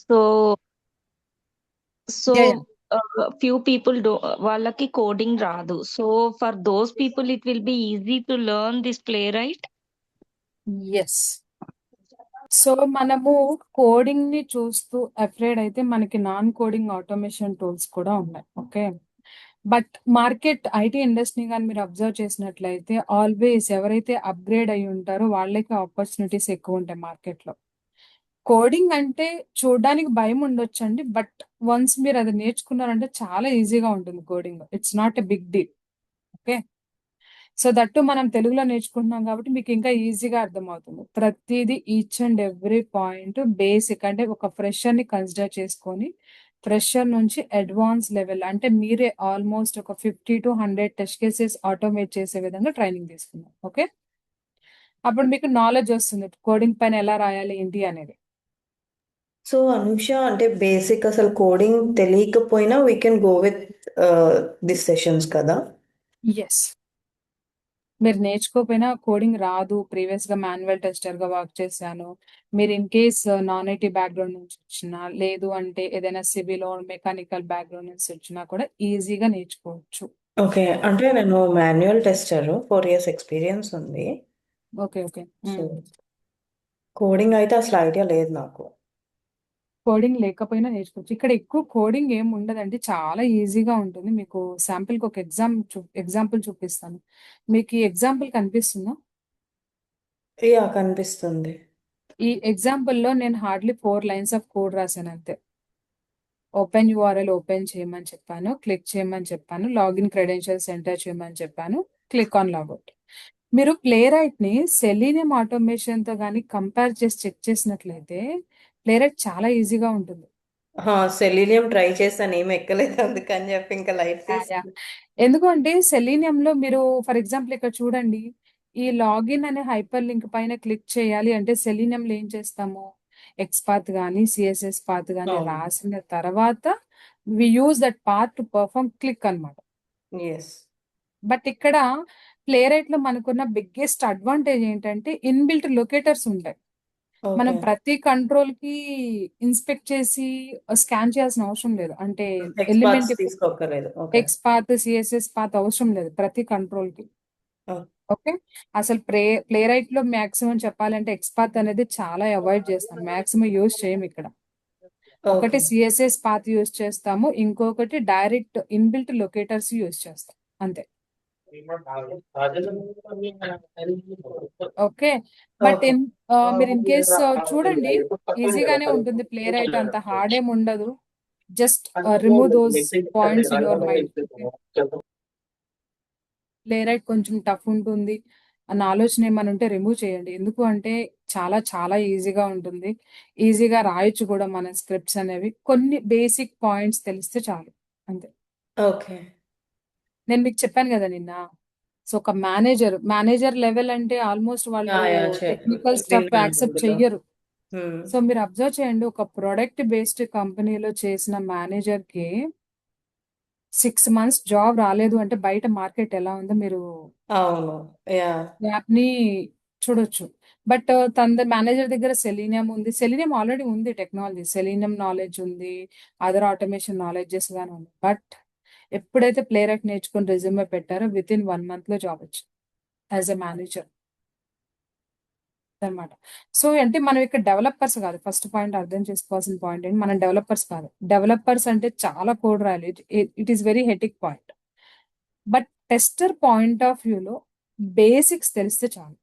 So Yeah, yeah. few people do వాళ్ళకి coding రాదు. So for those people it will be easy to learn this Playwright. Yes. So మనము coding ని చూస్తూ afraid అయితే మనకి non coding automation tools కూడా ఉన్నాయి. Okay. But market IT industry కానీ మీరు అబ్జర్వ్ చేసినట్లయితే ఆల్వేస్ ఎవరైతే అప్గ్రేడ్ అయి ఉంటారో వాళ్ళకి ఆపర్చునిటీస్ ఎక్కువ ఉంటాయి మార్కెట్లో. కోడింగ్ అంటే చూడడానికి భయం ఉండొచ్చండి. బట్ వన్స్ మీరు అది నేర్చుకున్నారంటే చాలా ఈజీగా ఉంటుంది coding. It's not a big deal. Okay. So that మనం తెలుగులో నేర్చుకుంటున్నాం కాబట్టి మీకు ఇంకా ఈజీగా అర్థమవుతుంది. ప్రతిదీ each and every point basic అంటే ఒక ఫ్రెషర్ ని కన్సిడర్ చేసుకొని ఫ్రెషర్ నుంచి అడ్వాన్స్ లెవెల్ అంటే మీరే ఆల్మోస్ట్ ఒక 50 to 100 టెస్ట్ కేసెస్ ఆటోమేట్ చేసే విధంగా ట్రైనింగ్ తీసుకున్నాం. ఓకే. అప్పుడు మీకు నాలెడ్జ్ వస్తుంది కోడింగ్ పైన ఎలా రాయాలి ఏంటి అనేది. సో అనుష, అంటే బేసిక్ అసలు కోడింగ్ తెలియకపోయినా we can go with this sessions కదా? ఎస్. మీరు నేర్చుకోకపోయినా కోడింగ్ రాదు, ప్రీవియస్ గా మాన్యువల్ టెస్టర్ గా వర్క్ చేశాను, మీరు in case non IT background నుంచి వచ్చినా లేదు అంటే ఏదైనా సివిల్ మెకానికల్ బ్యాక్గ్రౌండ్ నుంచి వచ్చినా కూడా ఈజీగా నేర్చుకోవచ్చు. ఓకే, అంటే నేను మాన్యువల్ టెస్టర్ 4 years ఎక్స్పీరియన్స్ ఉంది. ఓకే. ఓకే. సో కోడింగ్ అయితే అసలు ఐడియా లేదు నాకు. కోడింగ్ లేకపోయినా నేర్చుకోవచ్చు. ఇక్కడ ఎక్కువ కోడింగ్ ఏం ఉండదండి, చాలా ఈజీగా ఉంటుంది. మీకు శాంపిల్ కి ఒక ఎగ్జాంపుల్ చూపిస్తాను. మీకు ఈ ఎగ్జాంపుల్ కనిపిస్తుందా? యా, కనిపిస్తుంది. ఈ ఎగ్జాంపుల్ లో నేను హార్డ్లీ 4 lines ఆఫ్ కోడ్ రాశాను అంతే. ఓపెన్ యూఆర్ఎల్ ఓపెన్ చేయమని చెప్పాను, క్లిక్ చేయమని చెప్పాను, లాగిన్ క్రెడెన్షియల్స్ ఎంటర్ చేయమని చెప్పాను, క్లిక్ ఆన్ లాగౌట్. మీరు ప్లేరైట్ ని సెలీనియం ఆటోమేషన్ తో కానీ కంపేర్ చేసి చెక్ చేసినట్లయితే ప్లేరైట్ చాలా ఈజీగా ఉంటుంది. సెలీనియం ట్రై చేస్తాను, ఏం ఎక్కలేదు, అందుకని చెప్పి ఇంకా లైట్ యా. తీసుకుని. ఎందుకంటే సెలీనియంలో మీరు ఫర్ ఎగ్జాంపుల్ ఇక్కడ చూడండి, ఈ లాగిన్ అనే హైపర్ లింక్ పైన క్లిక్ చేయాలి అంటే సెలీనియంలో ఏం చేస్తాము, ఎక్స్పాత్ కానీ సిఎస్ఎస్ పాత్ కానీ అవును. రాసిన తర్వాత we use that path to perform click అన్నమాట. ఎస్. బట్ ఇక్కడ ప్లేరైట్ లో మనకున్న బిగ్గెస్ట్ అడ్వాంటేజ్ ఏంటంటే ఇన్బిల్ట్ లొకేటర్స్ ఉంటాయి. మనం ఓకే. ప్రతి కంట్రోల్ కి ఇన్స్పెక్ట్ చేసి స్కాన్ చేయాల్సిన అవసరం లేదు. అంటే టెక్స్ట్ ఎలిమెంట్ పాత్స్ తీసుకోకర్లేదు. Okay. Text path CSS path అవసరం లేదు ప్రతి కంట్రోల్ కి. ఓకే. అసలు ప్లేరైట్ లో మాక్సిమం చెప్పాలంటే ఎక్స్పాత్ అనేది చాలా అవాయిడ్ చేస్తాం, మాక్సిమం యూజ్ చేయం ఇక్కడ. ఒకటి ఓకే. సిఎస్ఎస్ పాత్ యూజ్ చేస్తాము, ఇంకొకటి డైరెక్ట్ ఇన్బిల్ట్ లొకేటర్స్ యూజ్ చేస్తాం అంతే. ఓకే. But okay. మీరు ఇన్ కేస్ చూడండి, ఈజీగానే ఉంటుంది. ప్లేరైట్ అంత హార్డ్ ఏం ఉండదు. Just remove those points in your mind. ప్లేరైట్ కొంచెం టఫ్ ఉంటుంది అన్న ఆలోచన ఏమైనా ఉంటే రిమూవ్ చేయండి. ఎందుకు అంటే చాలా చాలా ఈజీగా ఉంటుంది, ఈజీగా రాయొచ్చు కూడా మన స్క్రిప్ట్స్ అనేవి. కొన్ని బేసిక్ పాయింట్స్ తెలిస్తే చాలు అంతే. ఓకే. నేను మీకు చెప్పాను కదా నిన్న. సో ఒక మేనేజర్ లెవెల్ అంటే ఆల్మోస్ట్ వాళ్ళు టెక్నికల్ స్టఫ్ యాక్సెప్ట్ చెయ్యరు. సో మీరు అబ్జర్వ్ చేయండి, ఒక ప్రొడక్ట్ బేస్డ్ కంపెనీలో చేసిన మేనేజర్ కి 6 months జాబ్ రాలేదు అంటే బయట మార్కెట్ ఎలా ఉందో మీరు అవును. యా. యాప్ ని చూడొచ్చు. బట్ తన మేనేజర్ దగ్గర సెలీనియం ఉంది, సెలీనియం ఆల్రెడీ ఉంది, టెక్నాలజీ సెలీనియం నాలెడ్జ్ ఉంది, అదర్ ఆటోమేషన్ నాలెడ్జెస్ గానీ ఉంది. బట్ ఎప్పుడైతే ప్లేరైట్ నేర్చుకుని రెజ్యూమే పెట్టారో విత్ ఇన్ 1 month లో జాబ్ వచ్చింది యాజ్ ఎ మేనేజర్ అనమాట. సో అంటే మనం ఇక్కడ డెవలపర్స్ కాదు, ఫస్ట్ పాయింట్ అర్థం చేసుకోవాల్సిన పాయింట్ ఏంటి, మనం డెవలపర్స్ కాదు. డెవలపర్స్ అంటే చాలా కోడ్ రాయాలి, it is very hectic point. But tester point of వ్యూలో బేసిక్స్ తెలిస్తే చాలు.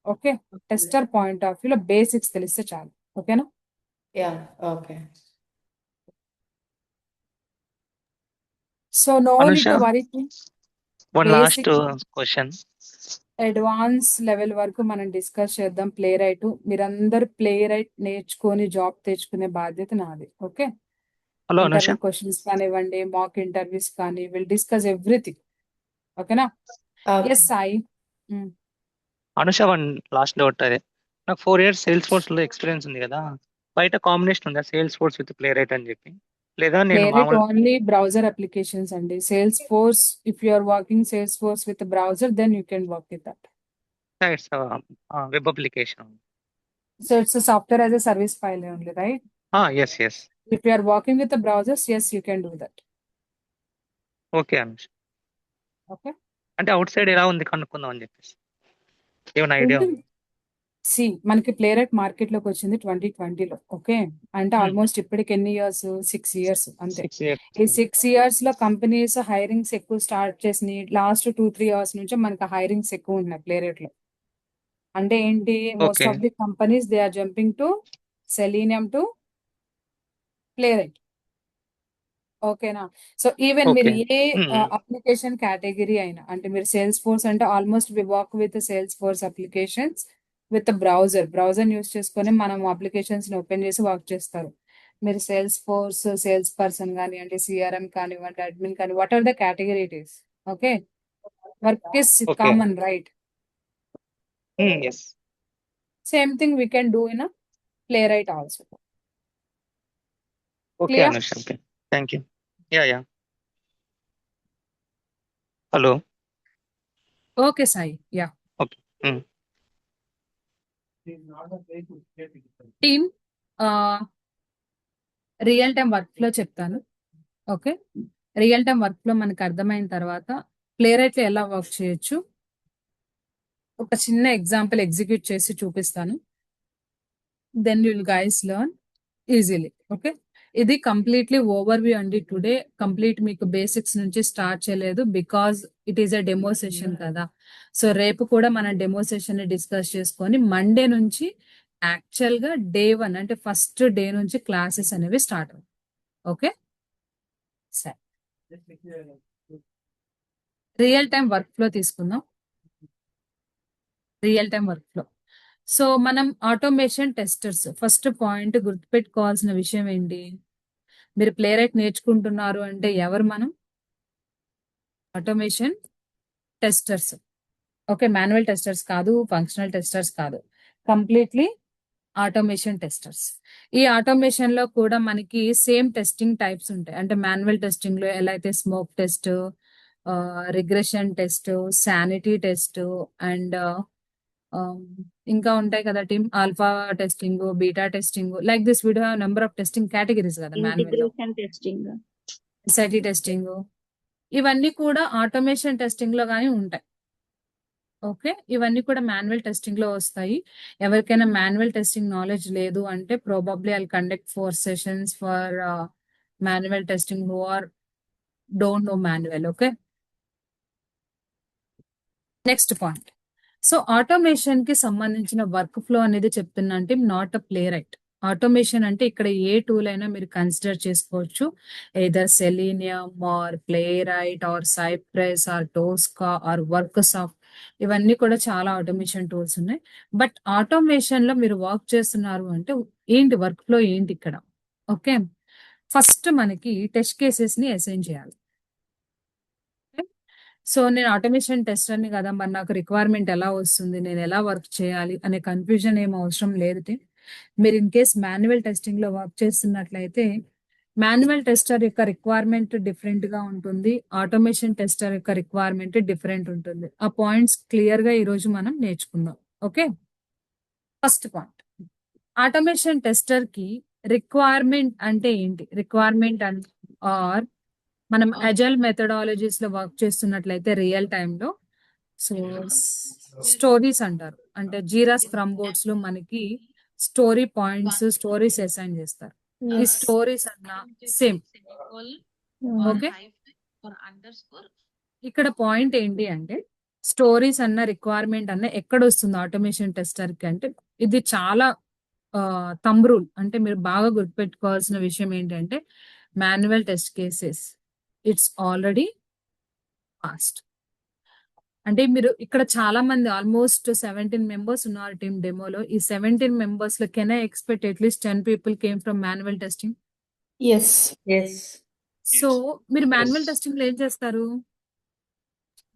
ఓకే. టెస్టర్ పాయింట్ ఆఫ్ వ్యూలో బేసిక్స్ తెలిస్తే చాలు. ఓకేనా? Yeah. Okay. So no need Anusha, to worry. one last basic question. Advance level వరకు మనం డిస్కస్ చేద్దాం ప్లేరైట్. మీరందరూ ప్లేరైట్ నేర్చుకొని జాబ్ తెచ్చుకునే బాధ్యత నాది. Okay. Hello Anusha. Interview questions కానివ్వండి, మాక్ ఇంటర్వ్యూస్ కానీ, విల్ డిస్కస్ ఎవ్రీథింగ్. ఓకేనా? Yes Sai. Anusha, one last doubt అదే. నాకు 4 years సేల్స్ ఫోర్స్ లో ఎక్స్పీరియన్స్ ఉంది కదా, బయట కాంబినేషన్ ఉందా Salesforce with Playwright అని చెప్పి? లేదా నేను ప్లేరైట్ మామూలు ఓన్లీ బ్రౌజర్ అప్లికేషన్స్ అండి. Salesforce, if you are working Salesforce with browser then you can work with that. Web application? So it's a software as a service file only, right? Yes yes. If you are working with the browsers, yes, you can do that. Okay Anusha. Okay. అంటే out side ఎలా ఉంది కనుక్కుందాం అని చెప్పేసి ఏమైనా idea ఉంది? C మనకి play right market లోకి వచ్చింది 2020లో. ఓకే, అంటే ఆల్మోస్ట్ ఇప్పటికి ఎన్ని ఇయర్స్? 6 years అంతే. 6 years. ఈ 6 years లో కంపెనీస్ హైరింగ్స్ ఎక్కువ స్టార్ట్ చేసినాయి. లాస్ట్ 2-3 years నుంచి మనకి హైరింగ్స్ ఎక్కువ ఉన్నాయి ప్లే రేట్ లో. అంటే ఏంటి, most okay of the companies they are jumping to Selenium to Playwright. ఓకేనా? సో ఈవెన్ మీరు ఓకే. ఏ అప్లికేషన్ కేటగిరీ అయినా, అంటే మీరు సేల్స్ ఫోర్స్ అంటే almost we work with Salesforce applications with browser use చేసుకొని మనం అప్లికేషన్స్ ని ఓపెన్ చేసి వర్క్ చేస్తారు. మీరు సేల్స్ ఫోర్స్ సేల్స్ పర్సన్ కానివ్వండి, సిఆర్ఎం కానివ్వండి, అడ్మిన్ కానీ, what are the category it is. Okay, work is okay. Common, right? Yes. Same thing we can do in Playwright also. Okay clear? Anusha. Okay, thank you. Yeah. Hello. Okay Sai, yeah. Okay. Team real time workflow చెప్తాను. Okay, real time workflow మనకు అర్థమైన తర్వాత play right లో ఎలా work చేయొచ్చు ఒక చిన్న example execute చేసి చూపిస్తాను. Then you will guys learn easily. Okay, ఇది కంప్లీట్లీ ఓవర్ వ్యూ అండి. టుడే కంప్లీట్ మీకు బేసిక్స్ నుంచి స్టార్ట్ చేయలేదు, because it is a demo session కదా. సో రేపు కూడా మన డెమో సెషన్ ని డిస్కస్ చేసుకొని మండే నుంచి యాక్చువల్ గా డే 1 అంటే ఫస్ట్ డే నుంచి క్లాసెస్ అనేవి స్టార్ట్ అవుతాయి. ఓకే, సరే. రియల్ టైం వర్క్ ఫ్లో తీసుకుందాం. Real time workflow. So మనం ఆటోమేషన్ టెస్టర్స్. ఫస్ట్ పాయింట్ గుర్తుపెట్టుకోవాల్సిన విషయం ఏంటి, మీరు ప్లే రైట్ నేర్చుకుంటున్నారు అంటే ఎవరు మనం? Automation testers. Okay, manual testers కాదు, ఫంక్షనల్ టెస్టర్స్ కాదు, కంప్లీట్లీ ఆటోమేషన్ టెస్టర్స్. ఈ ఆటోమేషన్ లో కూడా మనకి సేమ్ టెస్టింగ్ టైప్స్ ఉంటాయి. అంటే మాన్యువల్ టెస్టింగ్ లో ఎలా అయితే smoke test, regression test, sanity test and ఇంకా ఉంటాయి కదా team, alpha testing, beta testing, like this we'd have number of testing categories కదా మాన్యువల్ లో. Integration testing. ఎస్ఐటి టెస్టింగ్, ఇవన్నీ కూడా ఆటోమేషన్ టెస్టింగ్ లో గానీ ఉంటాయి. ఓకే, ఇవన్నీ కూడా మాన్యువల్ టెస్టింగ్ లో వస్తాయి. ఎవరికైనా మాన్యువల్ టెస్టింగ్ నాలెడ్జ్ లేదు అంటే probably I conduct 4 sessions for manual testing who are don't know manual. Okay, next point. So automation కి సంబంధించిన వర్క్ ఫ్లో అనేది చెప్తున్నా అంటే not a Playwright. Automation అంటే ఇక్కడ ఏ టూల్ అయినా మీరు కన్సిడర్ చేసుకోవచ్చు, either Selenium or Playwright or Cypress or Tosca or Worksoft. ఇవన్నీ కూడా చాలా ఆటోమేషన్ టూల్స్ ఉన్నాయి. బట్ ఆటోమేషన్ లో మీరు వర్క్ చేస్తున్నారు అంటే ఏంటి వర్క్ ఫ్లో ఏంటి ఇక్కడ? ఓకే, ఫస్ట్ మనకి టెస్ట్ కేసెస్ ని అసైన్ చేయాలి. సో నేను ఆటోమేషన్ టెస్టర్ని కదా, మరి నాకు రిక్వైర్మెంట్ ఎలా వస్తుంది, నేను ఎలా వర్క్ చేయాలి అనే కన్ఫ్యూజన్ ఏం అవసరం లేదు టీమ్. మీరు ఇన్ కేస్ మాన్యువల్ టెస్టింగ్ లో వర్క్ చేస్తున్నట్లయితే మాన్యువల్ టెస్టర్ యొక్క రిక్వైర్మెంట్ డిఫరెంట్ గా ఉంటుంది, ఆటోమేషన్ టెస్టర్ యొక్క రిక్వైర్మెంట్ డిఫరెంట్ ఉంటుంది. ఆ పాయింట్స్ క్లియర్ గా ఈ రోజు మనం నేర్చుకుందాం. Okay, first point, automation tester కి రిక్వైర్మెంట్ అంటే ఏంటి? రిక్వైర్మెంట్ ఆర్ మనం అజైల్ మెథడాలజీస్ లో వర్క్ చేస్తున్నట్లయితే రియల్ టైమ్ లో సో స్టోరీస్ అంటారు. అంటే జీరా స్క్రమ్ బోర్డ్స్ లో మనకి స్టోరీ పాయింట్స్, స్టోరీస్ అసైన్ చేస్తారు. ఈ Yes. స్టోరీస్ అన్న సేమ్. ఓకే, ఇక్కడ పాయింట్ ఏంటి అంటే స్టోరీస్ అన్న రిక్వైర్మెంట్ అన్న ఎక్కడ వస్తుంది ఆటోమేషన్ టెస్టర్ కి అంటే ఇది చాలా థంబ్ రూల్. అంటే మీరు బాగా గుర్తుపెట్టుకోవాల్సిన విషయం ఏంటంటే manual test cases it's already past. అంటే మీరు ఇక్కడ చాలా మంది ఆల్మోస్ట్ 17 మెంబర్స్ ఉన్నారు టీమ్ డెమోలో. ఈ 17 మెంబర్స్ లో can I expect at least 10 people came from manual testing? Yes. Yes. So మీరు మాన్యువల్ టెస్టింగ్ లో ఏం చేస్తారు?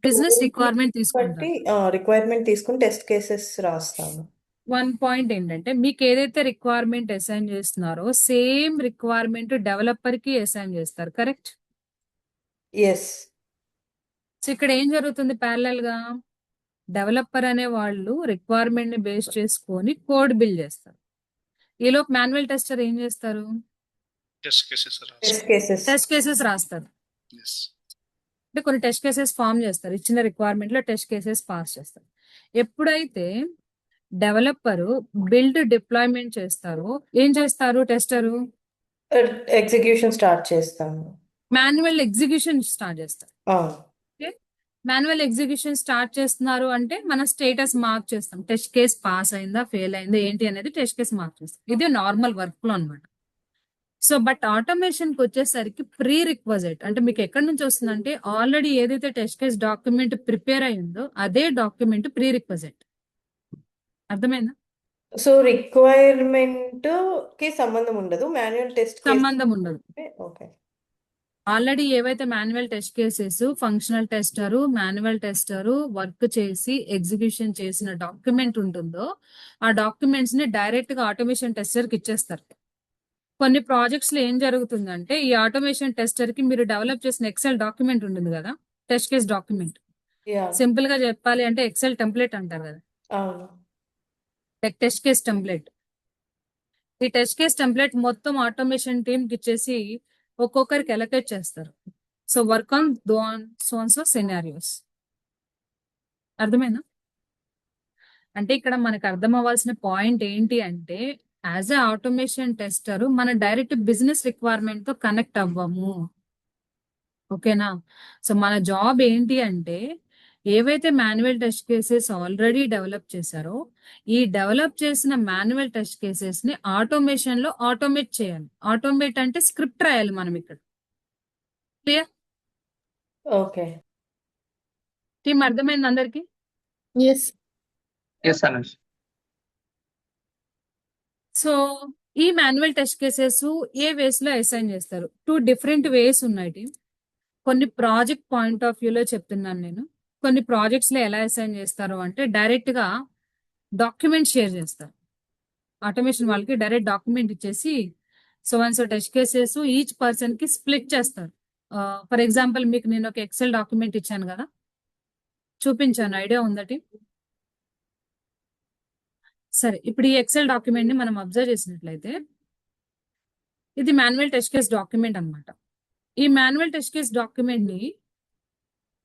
బిజినెస్ రిక్వైర్మెంట్ బట్టి తీసుకుంటారు. రిక్వైర్మెంట్ తీసుకుని టెస్ట్ కేసెస్ రాస్తాను. వన్ పాయింట్ ఏంటంటే మీకు ఏదైతే రిక్వైర్మెంట్ అసైన్ చేస్తున్నారో సేమ్ రిక్వైర్మెంట్ డెవలపర్ కి అసైన్ చేస్తారు, కరెక్ట్? ఎస్. సో ఇక్కడ ఏం జరుగుతుంది ప్యారలల్ గా? డెవలపర్ అనే వాళ్ళు రిక్వైర్మెంట్ ని బేస్ చేసుకొని కోడ్ బిల్డ్ చేస్తారు. ఈలోపు మాన్యువల్ టెస్టర్ ఏం చేస్తారు? Test cases test cases test cases రాస్తారు. అంటే కొన్ని టెస్ట్ కేసెస్ ఫామ్ చేస్తారు, ఇచ్చిన రిక్వైర్మెంట్ లో టెస్ట్ కేసెస్ పాస్ చేస్తారు. ఎప్పుడైతే డెవలపర్ బిల్డ్ డిప్లాయ్మెంట్ చేస్తారో ఏం చేస్తారు టెస్టరు? ఎగ్జిక్యూషన్ స్టార్ట్ చేస్తాము. మాన్యువల్ ఎగ్జిక్యూషన్ స్టార్ట్ చేస్తారు. అవును. మాన్యువల్ ఎగ్జిక్యూషన్ స్టార్ట్ చేస్తున్నారు అంటే మన స్టేటస్ మార్క్ చేస్తాం. టెస్ట్ కేస్ పాస్ అయిందా, ఫెయిల్ అయిందా, ఏంటి అనేది టెస్ట్ కేస్ మార్క్ చేస్తాం. ఇది నార్మల్ వర్క్ ఫ్లో అనమాట. సో బట్ ఆటోమేషన్ కి వచ్చేసరికి ప్రీ రిక్వజైట్ అంటే మీకు ఎక్కడి నుంచి వస్తుందంటే ఆల్రెడీ ఏదైతే టెస్ట్ కేస్ డాక్యుమెంట్ ప్రిపేర్ అయిందో అదే డాక్యుమెంట్ ప్రీ రిక్వజైట్. అర్థమైందా? సో రిక్వైర్మెంట్ కి సంబంధం ఉండదు, మాన్యువల్ టెస్ట్ సంబంధం ఉండదు. ఓకే. ఆల్రెడీ ఏవైతే manual test cases functional టెస్టరు, manual టెస్టరు work చేసి ఎగ్జిక్యూషన్ చేసిన డాక్యుమెంట్ ఉంటుందో ఆ డాక్యుమెంట్స్ ని డైరెక్ట్ గా ఆటోమేషన్ టెస్టర్ కి ఇచ్చేస్తారు. కొన్ని ప్రాజెక్ట్స్ లో ఏం జరుగుతుందంటే ఈ ఆటోమేషన్ టెస్టర్ కి మీరు డెవలప్ చేసిన ఎక్సెల్ డాక్యుమెంట్ ఉంటుంది కదా, test case document, yeah. Simple గా చెప్పాలి అంటే ఎక్సెల్ టెంప్లెట్ అంటారు కదా, అవును. Test case template. ఈ టెస్ట్ కేస్ టెంప్లెట్ మొత్తం ఆటోమేషన్ టీమ్ కి ఇచ్చేసి ఒక్కొక్కరికి ఎలకేట్ చేస్తారు. So work on so scenarios. అర్థమైందా? అంటే ఇక్కడ మనకు అర్థం అవ్వాల్సిన పాయింట్ ఏంటి అంటే యాజ్ ఎ ఆటోమేషన్ టెస్టర్ మన డైరెక్ట్ బిజినెస్ రిక్వైర్మెంట్ తో కనెక్ట్ అవ్వము. ఓకేనా? సో మన జాబ్ ఏంటి అంటే ఏవైతే manual test cases already develop చేశారో ఈ డెవలప్ చేసిన మాన్యువల్ టెస్ట్ కేసెస్ ని ఆటోమేషన్ లో ఆటోమేట్ చేయాలి. ఆటోమేట్ అంటే స్క్రిప్ట్ రాయాలి మనం ఇక్కడ. క్లియర్? ఓకే. టీమ్ అర్థమైంది అందరికి? ఎస్. ఎస్ అనుష్. సో ఈ మాన్యువల్ టెస్ట్ కేసెస్ ఏ వేస్ లో అసైన్ చేస్తారు? 2 డిఫరెంట్ వేస్ ఉన్నాయి టీమ్. కొన్ని ప్రాజెక్ట్ పాయింట్ ఆఫ్ వ్యూలో చెప్తున్నాను నేను. కొన్ని ప్రాజెక్ట్స్ లో ఎలా అసైన్ చేస్తారు అంటే డైరెక్ట్ గా డాక్యుమెంట్ షేర్ చేస్తారు. ఆటోమేషన్ వాళ్ళకి డైరెక్ట్ డాక్యుమెంట్ ఇచ్చేసి so test cases each person కి స్ప్లిట్ చేస్తారు. ఫర్ ఎగ్జాంపుల్ మీకు నేను ఒక ఎక్సెల్ డాక్యుమెంట్ ఇచ్చాను కదా, చూపించాను, ఐడియా ఉందటి? సరే, ఇప్పుడు ఈ ఎక్సెల్ డాక్యుమెంట్ ని మనం అబ్జర్వ్ చేసినట్లయితే ఇది మాన్యువల్ టెస్ట్ కేస్ డాక్యుమెంట్ అన్నమాట. ఈ మాన్యువల్ టెస్ట్ కేస్ డాక్యుమెంట్ ని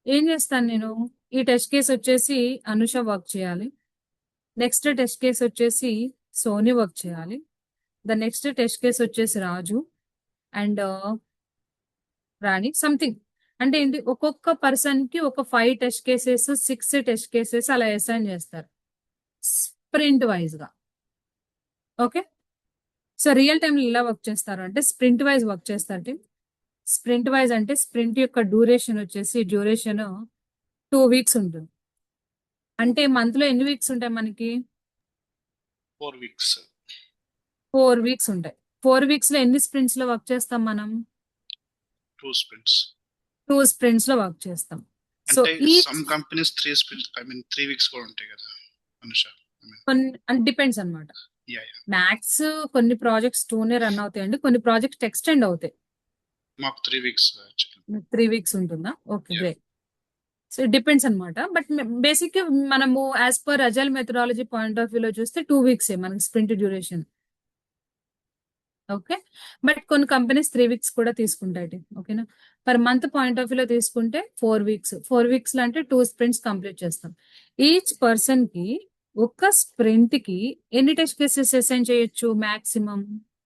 ఏం చేస్తాను నేను? ఈ టెస్ట్ కేస్ వచ్చేసి అనుష వర్క్ చేయాలి, నెక్స్ట్ టెస్ట్ కేస్ వచ్చేసి సోని వర్క్ చేయాలి, ద నెక్స్ట్ టెస్ట్ కేస్ వచ్చేసి రాజు అండ్ రాణి సంథింగ్. అంటే ఏంటి, ఒక్కొక్క పర్సన్ కి ఒక 5 టెస్ట్ కేసెస్ 6 టెస్ట్ కేసెస్ అలా అసైన్ చేస్తారు స్ప్రింట్ వైజ్ గా. ఓకే, సో రియల్ టైంలో ఎలా వర్క్ చేస్తారు అంటే స్ప్రింట్ వైజ్ వర్క్ చేస్తారు. స్ప్రింట్ వైజ్ అంటే స్ప్రింట్ యొక్క డ్యూరేషన్ 2 వీక్స్ ఉంటుంది. అంటే మంత్ లో ఎన్ని వీక్స్ ఉంటాయి మనకి? 4 weeks. 4 వీక్స్ ఉంటాయి. 4 వీక్స్ లో ఎన్ని స్ప్రింట్స్ లో వర్క్ చేస్తాం మనం? 2 sprints. 2 స్ప్రింట్స్ లో వర్క్ చేస్తాం. సో అంటే ఈ some companies 3 sprints, 3 weeks కూడా ఉంటాయి కదా అనుష. డిపెండ్స్ అన్నమాట. యా. మ్యాక్స్ కొన్ని ప్రాజెక్ట్స్ 2నే రన్ అవుతాయండి, కొన్ని ప్రాజెక్ట్స్ ఎక్స్టెండ్ అవుతాయి. మాకు 3 weeks actually. 3 వీక్స్ ఉంటుందా? Okay, Yeah. Great. So it depends అనమాట. బట్ బేసిక్ మనము as per agile methodology point of వ్యూలో చూస్తే 2 వీక్స్ మనకి స్ప్రింట్ డ్యూరేషన్. ఓకే, బట్ కొన్ని కంపెనీస్ 3 వీక్స్ కూడా తీసుకుంటాయి. ఓకేనా? పర్ మంత్ పాయింట్ ఆఫ్ వ్యూలో తీసుకుంటే 4 వీక్స్. 4 వీక్స్ లో అంటే 2 స్ప్రింట్స్ కంప్లీట్ చేస్తాం. ఈచ్ పర్సన్ కి ఒక స్ప్రింట్ కి ఎన్ని టెస్ట్ కేసెస్ అసైన్ చేయొచ్చు మాక్సిమం?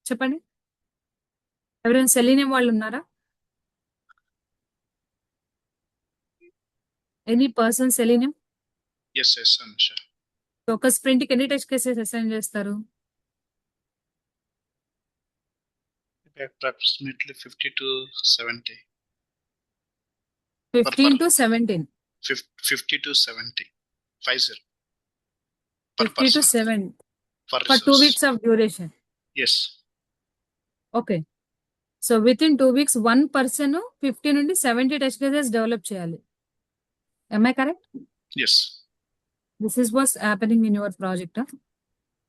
చెప్పండి. ఎవరైనా సెలీనియం వాళ్ళు ఉన్నారా? Any person selenium? Yes, Anusha. ఒక స్ప్రింట్ కి ఎన్ని టెస్ట్ కేసెస్ అసైన్ చేస్తారు? Approximately 50 to 70. 15 to 17. 50 to 70. 50. Per 50 to person. 7 For for 2 resource. weeks of duration. Yes. Okay, so with in 2 weeks 1 person 50 నుండి 70 టెస్ట్ కేసెస్ డెవలప్ చేయాలి. Am I correct? Yes. This is what's happening in your project.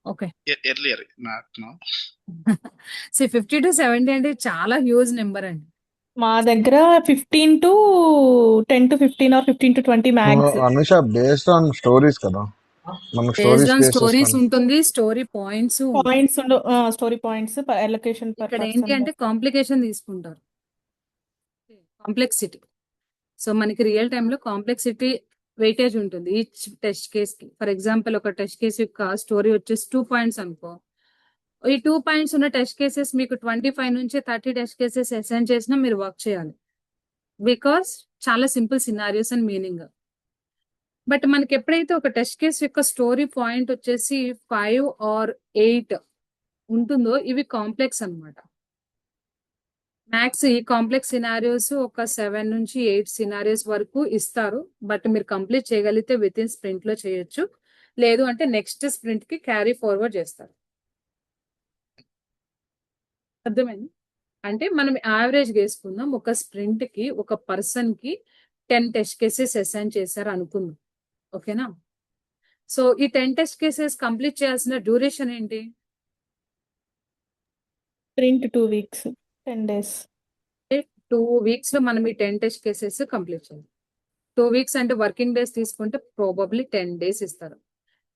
Okay. Earlier, not now. So 50 to 70 అంటే చాలా huge number అండి. మా దగ్గర 15 to 10 to 15 or 15 to 20 max. Anusha based on stories కదా, మనకు based stories on base stories చేసుకొని. ఉంటుంది, story points ఉంటాయి. Points story points allocation per ఇక్కడ ఏంటి పర్సన్. అంటే కాంప్లికేషన్ తీసుకుంటారు, కాంప్లెక్సిటీ. సో మనకి రియల్ టైంలో కాంప్లెక్సిటీ వెయిటేజ్ ఉంటుంది ఈచ్ టెస్ట్ కేస్ కి. ఫర్ ఎగ్జాంపుల్ ఒక టెస్ట్ కేస్ యొక్క స్టోరీ వచ్చేసి 2 పాయింట్స్ అనుకో, ఈ 2 పాయింట్స్ ఉన్న టెస్ట్ కేసెస్ మీకు 25 నుంచి 30 టెస్ట్ కేసెస్ అసైన్ చేసినా మీరు వర్క్ చేయాలి, బికాస్ చాలా simple scenarios and meaning. But మనకి ఎప్పుడైతే ఒక టెస్ట్ కేస్ యొక్క స్టోరీ పాయింట్ వచ్చేసి 5 or 8 ఉంటుందో ఇవి కాంప్లెక్స్ అన్నమాట. మ్యాక్స్ ఈ కాంప్లెక్స్ సినారియోస్ ఒక 7 నుంచి 8 సినారియోస్ వరకు ఇస్తారు. బట్ మీరు కంప్లీట్ చేయగలిగితే విత్ ఇన్ స్ప్రింట్ లో చేయొచ్చు, లేదు అంటే నెక్స్ట్ స్ప్రింట్ కి క్యారీ ఫార్వర్డ్ చేస్తారు. అర్థమైంది? అంటే మనం యావరేజ్ వేసుకుందాం, ఒక స్ప్రింట్ కి ఒక పర్సన్ కి 10 టెస్ట్ కేసెస్ అసైన్ చేశారు అనుకుందాం, ఓకేనా? సో ఈ 10 టెస్ట్ కేసెస్ కంప్లీట్ చేయాల్సిన డ్యూరేషన్ ఏంటి? Sprint 2 weeks, 10 days. 2 weeks లో మనం ఈ 10 టెస్ట్ కేసెస్ కంప్లీట్ చేయాలి. 2 weeks అంటే వర్కింగ్ డేస్ తీసుకుంటే ప్రాబబ్లీ 10 days ఇస్తారు.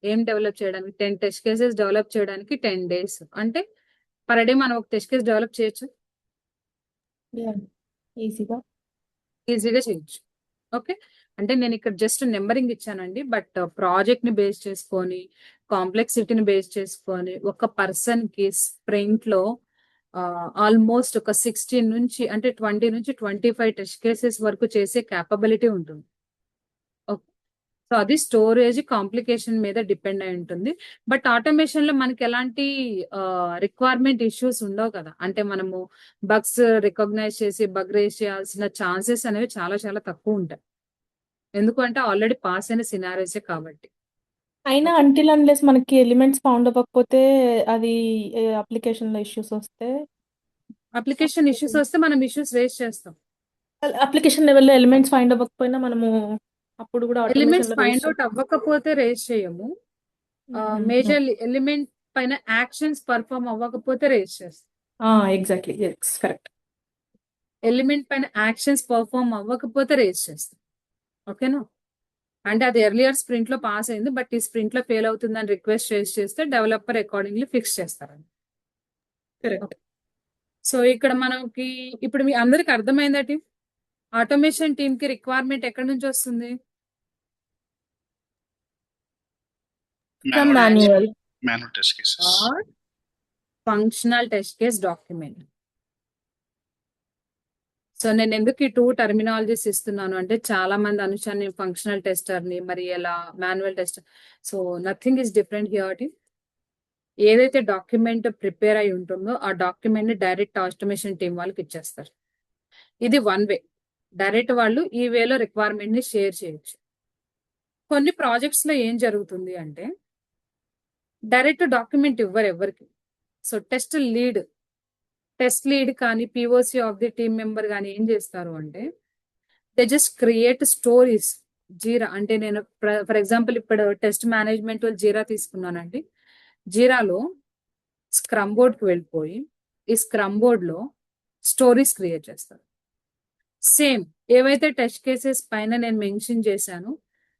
ఏం డెవలప్ చేయడానికి? 10 టెస్ట్ కేసెస్ డెవలప్ చేయడానికి 10 days. అంటే పర్ డే మనం ఒక టెస్ట్ కేస్ డెవలప్ చేయొచ్చు, ఈజీగా చేయొచ్చు. ఓకే, అంటే నేను ఇక్కడ జస్ట్ నెంబరింగ్ ఇచ్చానండి. బట్ ప్రాజెక్ట్ ని బేస్ చేసుకొని, కాంప్లెక్సిటీని బేస్ చేసుకొని ఒక పర్సన్ కి స్ప్రింట్ లో ఆల్మోస్ట్ ఒక 16 నుంచి అంటే 20 నుంచి 25 టెస్ట్ కేసెస్ వరకు చేసే క్యాపబిలిటీ ఉంటుంది. సో అది స్టోరేజ్ కాంప్లికేషన్ మీద డిపెండ్ అయి ఉంటుంది. బట్ ఆటోమేషన్ లో మనకి ఎలాంటి రిక్వైర్మెంట్ ఇష్యూస్ ఉండవు కదా, అంటే మనము బగ్స్ రికగ్నైజ్ చేసి బగ్ రేస్ చేయాల్సిన ఛాన్సెస్ అనేవి చాలా చాలా తక్కువ ఉంటాయి, ఎందుకంటే ఆల్రెడీ పాస్ అయిన సినారియోసే కాబట్టి. అయినా అంటిల్ అన్లెస్ మనకి ఎలిమెంట్స్ ఫౌండ్ అవ్వకపోతే అది అప్లికేషన్ లో ఇష్యూస్ వస్తే అప్లికేషన్ ఇష్యూస్ వస్తే మనం ఇష్యూస్ రేస్ చేస్తాం. అప్లికేషన్ లెవెల్లో ఎలిమెంట్స్ ఫైండ్ అవ్వకపోయినా మనము అప్పుడు కూడా ఎలిమెంట్స్ ఆటోమేషన్ లో ఫైండ్ అవుట్ అవ్వకపోతే రేస్ చేయము, మేజర్ ఎలిమెంట్ పైన యాక్షన్స్ పర్ఫామ్ అవ్వకపోతే రేస్ చేస్తాం. Exactly, correct. ఎలిమెంట్ పైన యాక్షన్స్ పర్ఫామ్ అవ్వకపోతే రేస్ చేస్తాం, ఓకేనా? అంటే అది ఎర్లియర్ స్ప్రింట్ లో పాస్ అయింది, బట్ ఈ స్ప్రింట్ లో ఫెయిల్ అవుతుందని రిక్వెస్ట్ చేస్తే డెవలపర్ అకార్డింగ్లీ ఫిక్స్ చేస్తారండి. కరెక్ట్. సో ఇక్కడ మనకి ఇప్పుడు మీ అందరికి అర్థమైందటి ఆటోమేషన్ టీమ్ కి రిక్వైర్మెంట్ ఎక్కడి నుంచి వస్తుంది? Manual manual test cases. Functional test case document. So నేను ఎందుకు ఈ 2 టర్మినాలజీస్ ఇస్తున్నాను అంటే చాలా మంది అనుషాన్ని ఫంక్షనల్ టెస్టర్ ని, మరి ఎలా manual tester. So nothing is different here. ఏదైతే డాక్యుమెంట్ ప్రిపేర్ అయి ఉంటుందో ఆ డాక్యుమెంట్ ని డైరెక్ట్ ఆటోమేషన్ టీం వాళ్ళకి ఇచ్చేస్తారు. ఇది 1 వే. డైరెక్ట్ వాళ్ళు ఈ వేలో రిక్వైర్మెంట్ ని షేర్ చేయొచ్చు. కొన్ని ప్రాజెక్ట్స్ లో ఏం జరుగుతుంది అంటే డైరెక్ట్ డాక్యుమెంట్ ఇవ్వరు ఎవరికి. సో టెస్ట్ లీడ్ కానీ POC of the team member కానీ ఏం చేస్తారు అంటే దే జస్ట్ క్రియేట్ స్టోరీస్. జీరా అంటే నేను ఫర్ ఎగ్జాంపుల్ ఇప్పుడు టెస్ట్ మేనేజ్మెంట్ జీరా తీసుకున్నానండి. జీరాలో స్క్రమ్ బోర్డ్కి వెళ్ళిపోయి ఈ స్క్రమ్ బోర్డ్ లో స్టోరీస్ క్రియేట్ చేస్తారు. సేమ్ ఏవైతే టెస్ట్ కేసెస్ పైన నేను మెన్షన్ చేశాను,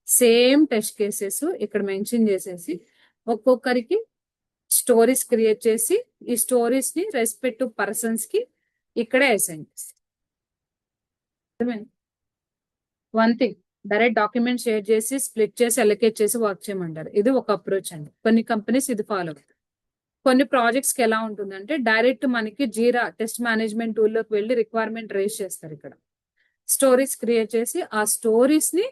సేమ్ టెస్ట్ కేసెస్ ఇక్కడ మెన్షన్ చేసేసి ఒక్కొక్కరికి స్టోరీస్ క్రియేట్ చేసి ఈ స్టోరీస్ ని రెస్పెక్టివ్ పర్సన్స్ కి ఇక్కడే అసైన్ చేస్తారు. One thing, direct document share చేసి స్ప్లిట్ చేసి అలొకేట్ చేసి వర్క్ చేయమంటారు. ఇది ఒక అప్రోచ్ అండి. కొన్ని కంపెనీస్ ఇది ఫాలో అవుతాయి. కొన్ని ప్రాజెక్ట్స్ కి ఎలా ఉంటుందంటే డైరెక్ట్ మనకి జీరా టెస్ట్ మేనేజ్మెంట్ టూల్లోకి వెళ్ళి రిక్వైర్మెంట్ రేస్ చేస్తారు. ఇక్కడ స్టోరీస్ క్రియేట్ చేసి ఆ స్టోరీస్ ని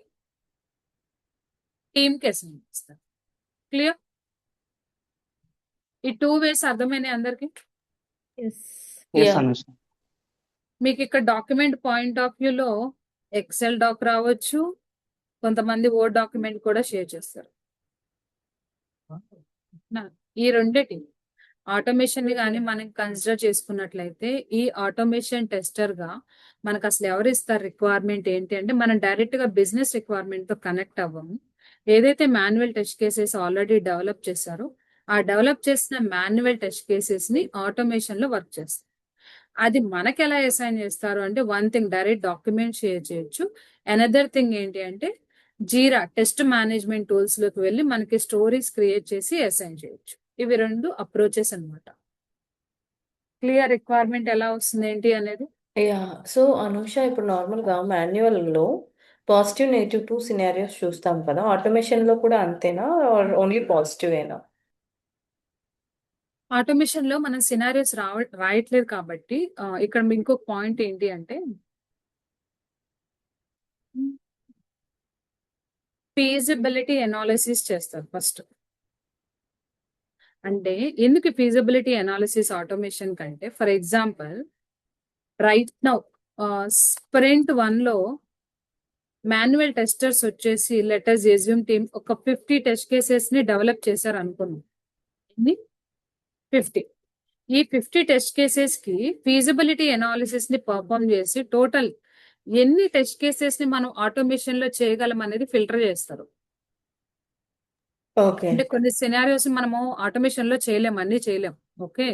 టీమ్ కి అసైన్ చేస్తారు. క్లియర్? ఈ 2 ways అర్థమైనాయి అందరికి? మీకు ఇక్కడ డాక్యుమెంట్ పాయింట్ ఆఫ్ వ్యూ లో ఎక్సెల్ డాక్ రావచ్చు, కొంతమంది వర్డ్ డాక్యుమెంట్ కూడా షేర్ చేస్తారు. ఈ రెండిటి ఆటోమేషన్ కానీ మనం కన్సిడర్ చేసుకున్నట్లయితే ఈ ఆటోమేషన్ టెస్టర్ గా మనకు అసలు ఎవరు ఇస్తారు రిక్వైర్మెంట్ ఏంటి అంటే మనం డైరెక్ట్ గా బిజినెస్ రిక్వైర్మెంట్ తో కనెక్ట్ అవ్వము. ఏదైతే manual test cases already develop చేశారో ఆ డెవలప్ చేసిన మాన్యువల్ టెస్ట్ కేసెస్ ని ఆటోమేషన్ లో వర్క్ చేస్తాం. అది మనకి ఎలా అసైన్ చేస్తారు అంటే one thing direct document share చేయొచ్చు. అనదర్ థింగ్ ఏంటి అంటే జీరా టెస్ట్ మేనేజ్మెంట్ టూల్స్ లోకి వెళ్ళి మనకి స్టోరీస్ క్రియేట్ చేసి అసైన్ చేయొచ్చు. ఇవి 2 అప్రోచెస్ అన్నమాట. క్లియర్ రిక్వైర్మెంట్ ఎలా వస్తుంది ఏంటి అనేది. యా సో అనూష ఇప్పుడు నార్మల్గా మాన్యువల్లో పాజిటివ్ నెగిటివ్ 2 సినారియోస్ చూస్తాం కదా, ఆటోమేషన్లో కూడా అంతేనా ఆర్ ఓన్లీ పాజిటివేనా? ఆటోమేషన్ లో మనం సినారియోస్ రాయట్లేదు కాబట్టి ఇక్కడ ఇంకొక పాయింట్ ఏంటి అంటే ఫీజిబిలిటీ అనాలిసిస్ చేస్తారు ఫస్ట్. అంటే ఎందుకు ఫీజిబిలిటీ అనాలిసిస్ ఆటోమేషన్ కంటే, for example right now sprint 1 లో మాన్యువల్ టెస్టర్స్ వచ్చేసి లెటర్స్ ఎజ్యూమ్ టీమ్ ఒక 50 టెస్ట్ కేసెస్ ని డెవలప్ చేశారు అనుకున్నాం. 50. ఈ 50 టెస్ట్ కేసెస్ కి ఫీజిబిలిటీ అనాలిసిస్ ని పర్ఫామ్ చేసి టోటల్ ఎన్ని టెస్ట్ కేసెస్ ని మనం ఆటోమేషన్ లో చేయగలం అనేది ఫిల్టర్ చేస్తారు. ఓకే అంటే కొన్ని సినారియోస్ మనము ఆటోమేషన్ లో చేయలేం, అన్ని చేయలేం. ఓకే,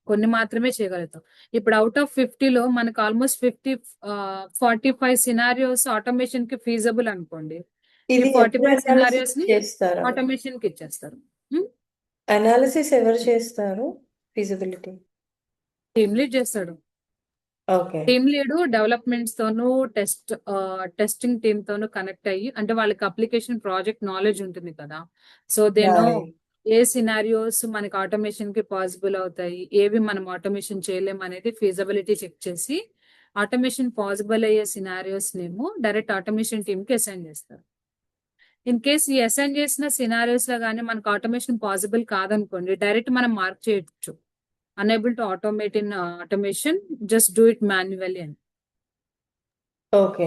కొన్ని మాత్రమే చేయగలుగుతాం. ఇప్పుడు అవుట్ ఆఫ్ 50 లో మనకు ఆల్మోస్ట్ 45 సినారియోస్ ఆటోమేషన్ కి ఫీజబుల్ అనుకోండి. ఈ ఇది ఎప్పుడు 45 సినారియోస్ అనాలిసిస్ ని చేస్తారా? ఆటోమేషన్ కి ఇచ్చేస్తారు. అనాలిసిస్ ఎవరు చేస్తారు ఫీజిబిలిటీ? టీమ్ లీడ్ చేస్తాడు. ఓకే టీమ్ లీడ్ డెవలప్మెంట్స్ తోనూ టెస్టింగ్ టీమ్ తోనూ కనెక్ట్ అయ్యి, అంటే వాళ్ళకి అప్లికేషన్ ప్రాజెక్ట్ నాలెడ్జ్ ఉంటుంది కదా, so they know A scenarios మనకి ఆటోమేషన్ కి పాసిబుల్ అవుతాయి, ఏవి మనం ఆటోమేషన్ చేయలేం అనేది ఫీజిబిలిటీ చెక్ చేసి ఆటోమేషన్ పాసిబుల్ అయ్యే సినారియోస్ నేమో డైరెక్ట్ ఆటోమేషన్ టీమ్ కి అసైన్ చేస్తారు. ఇన్ కేస్ ఈ అసైన్ చేసిన సినారియోస్ లో కానీ మనకు ఆటోమేషన్ పాసిబుల్ కాదనుకోండి, డైరెక్ట్ మనం మార్క్ చేయొచ్చు unable to automate in automation, just do it manually అని. ఓకే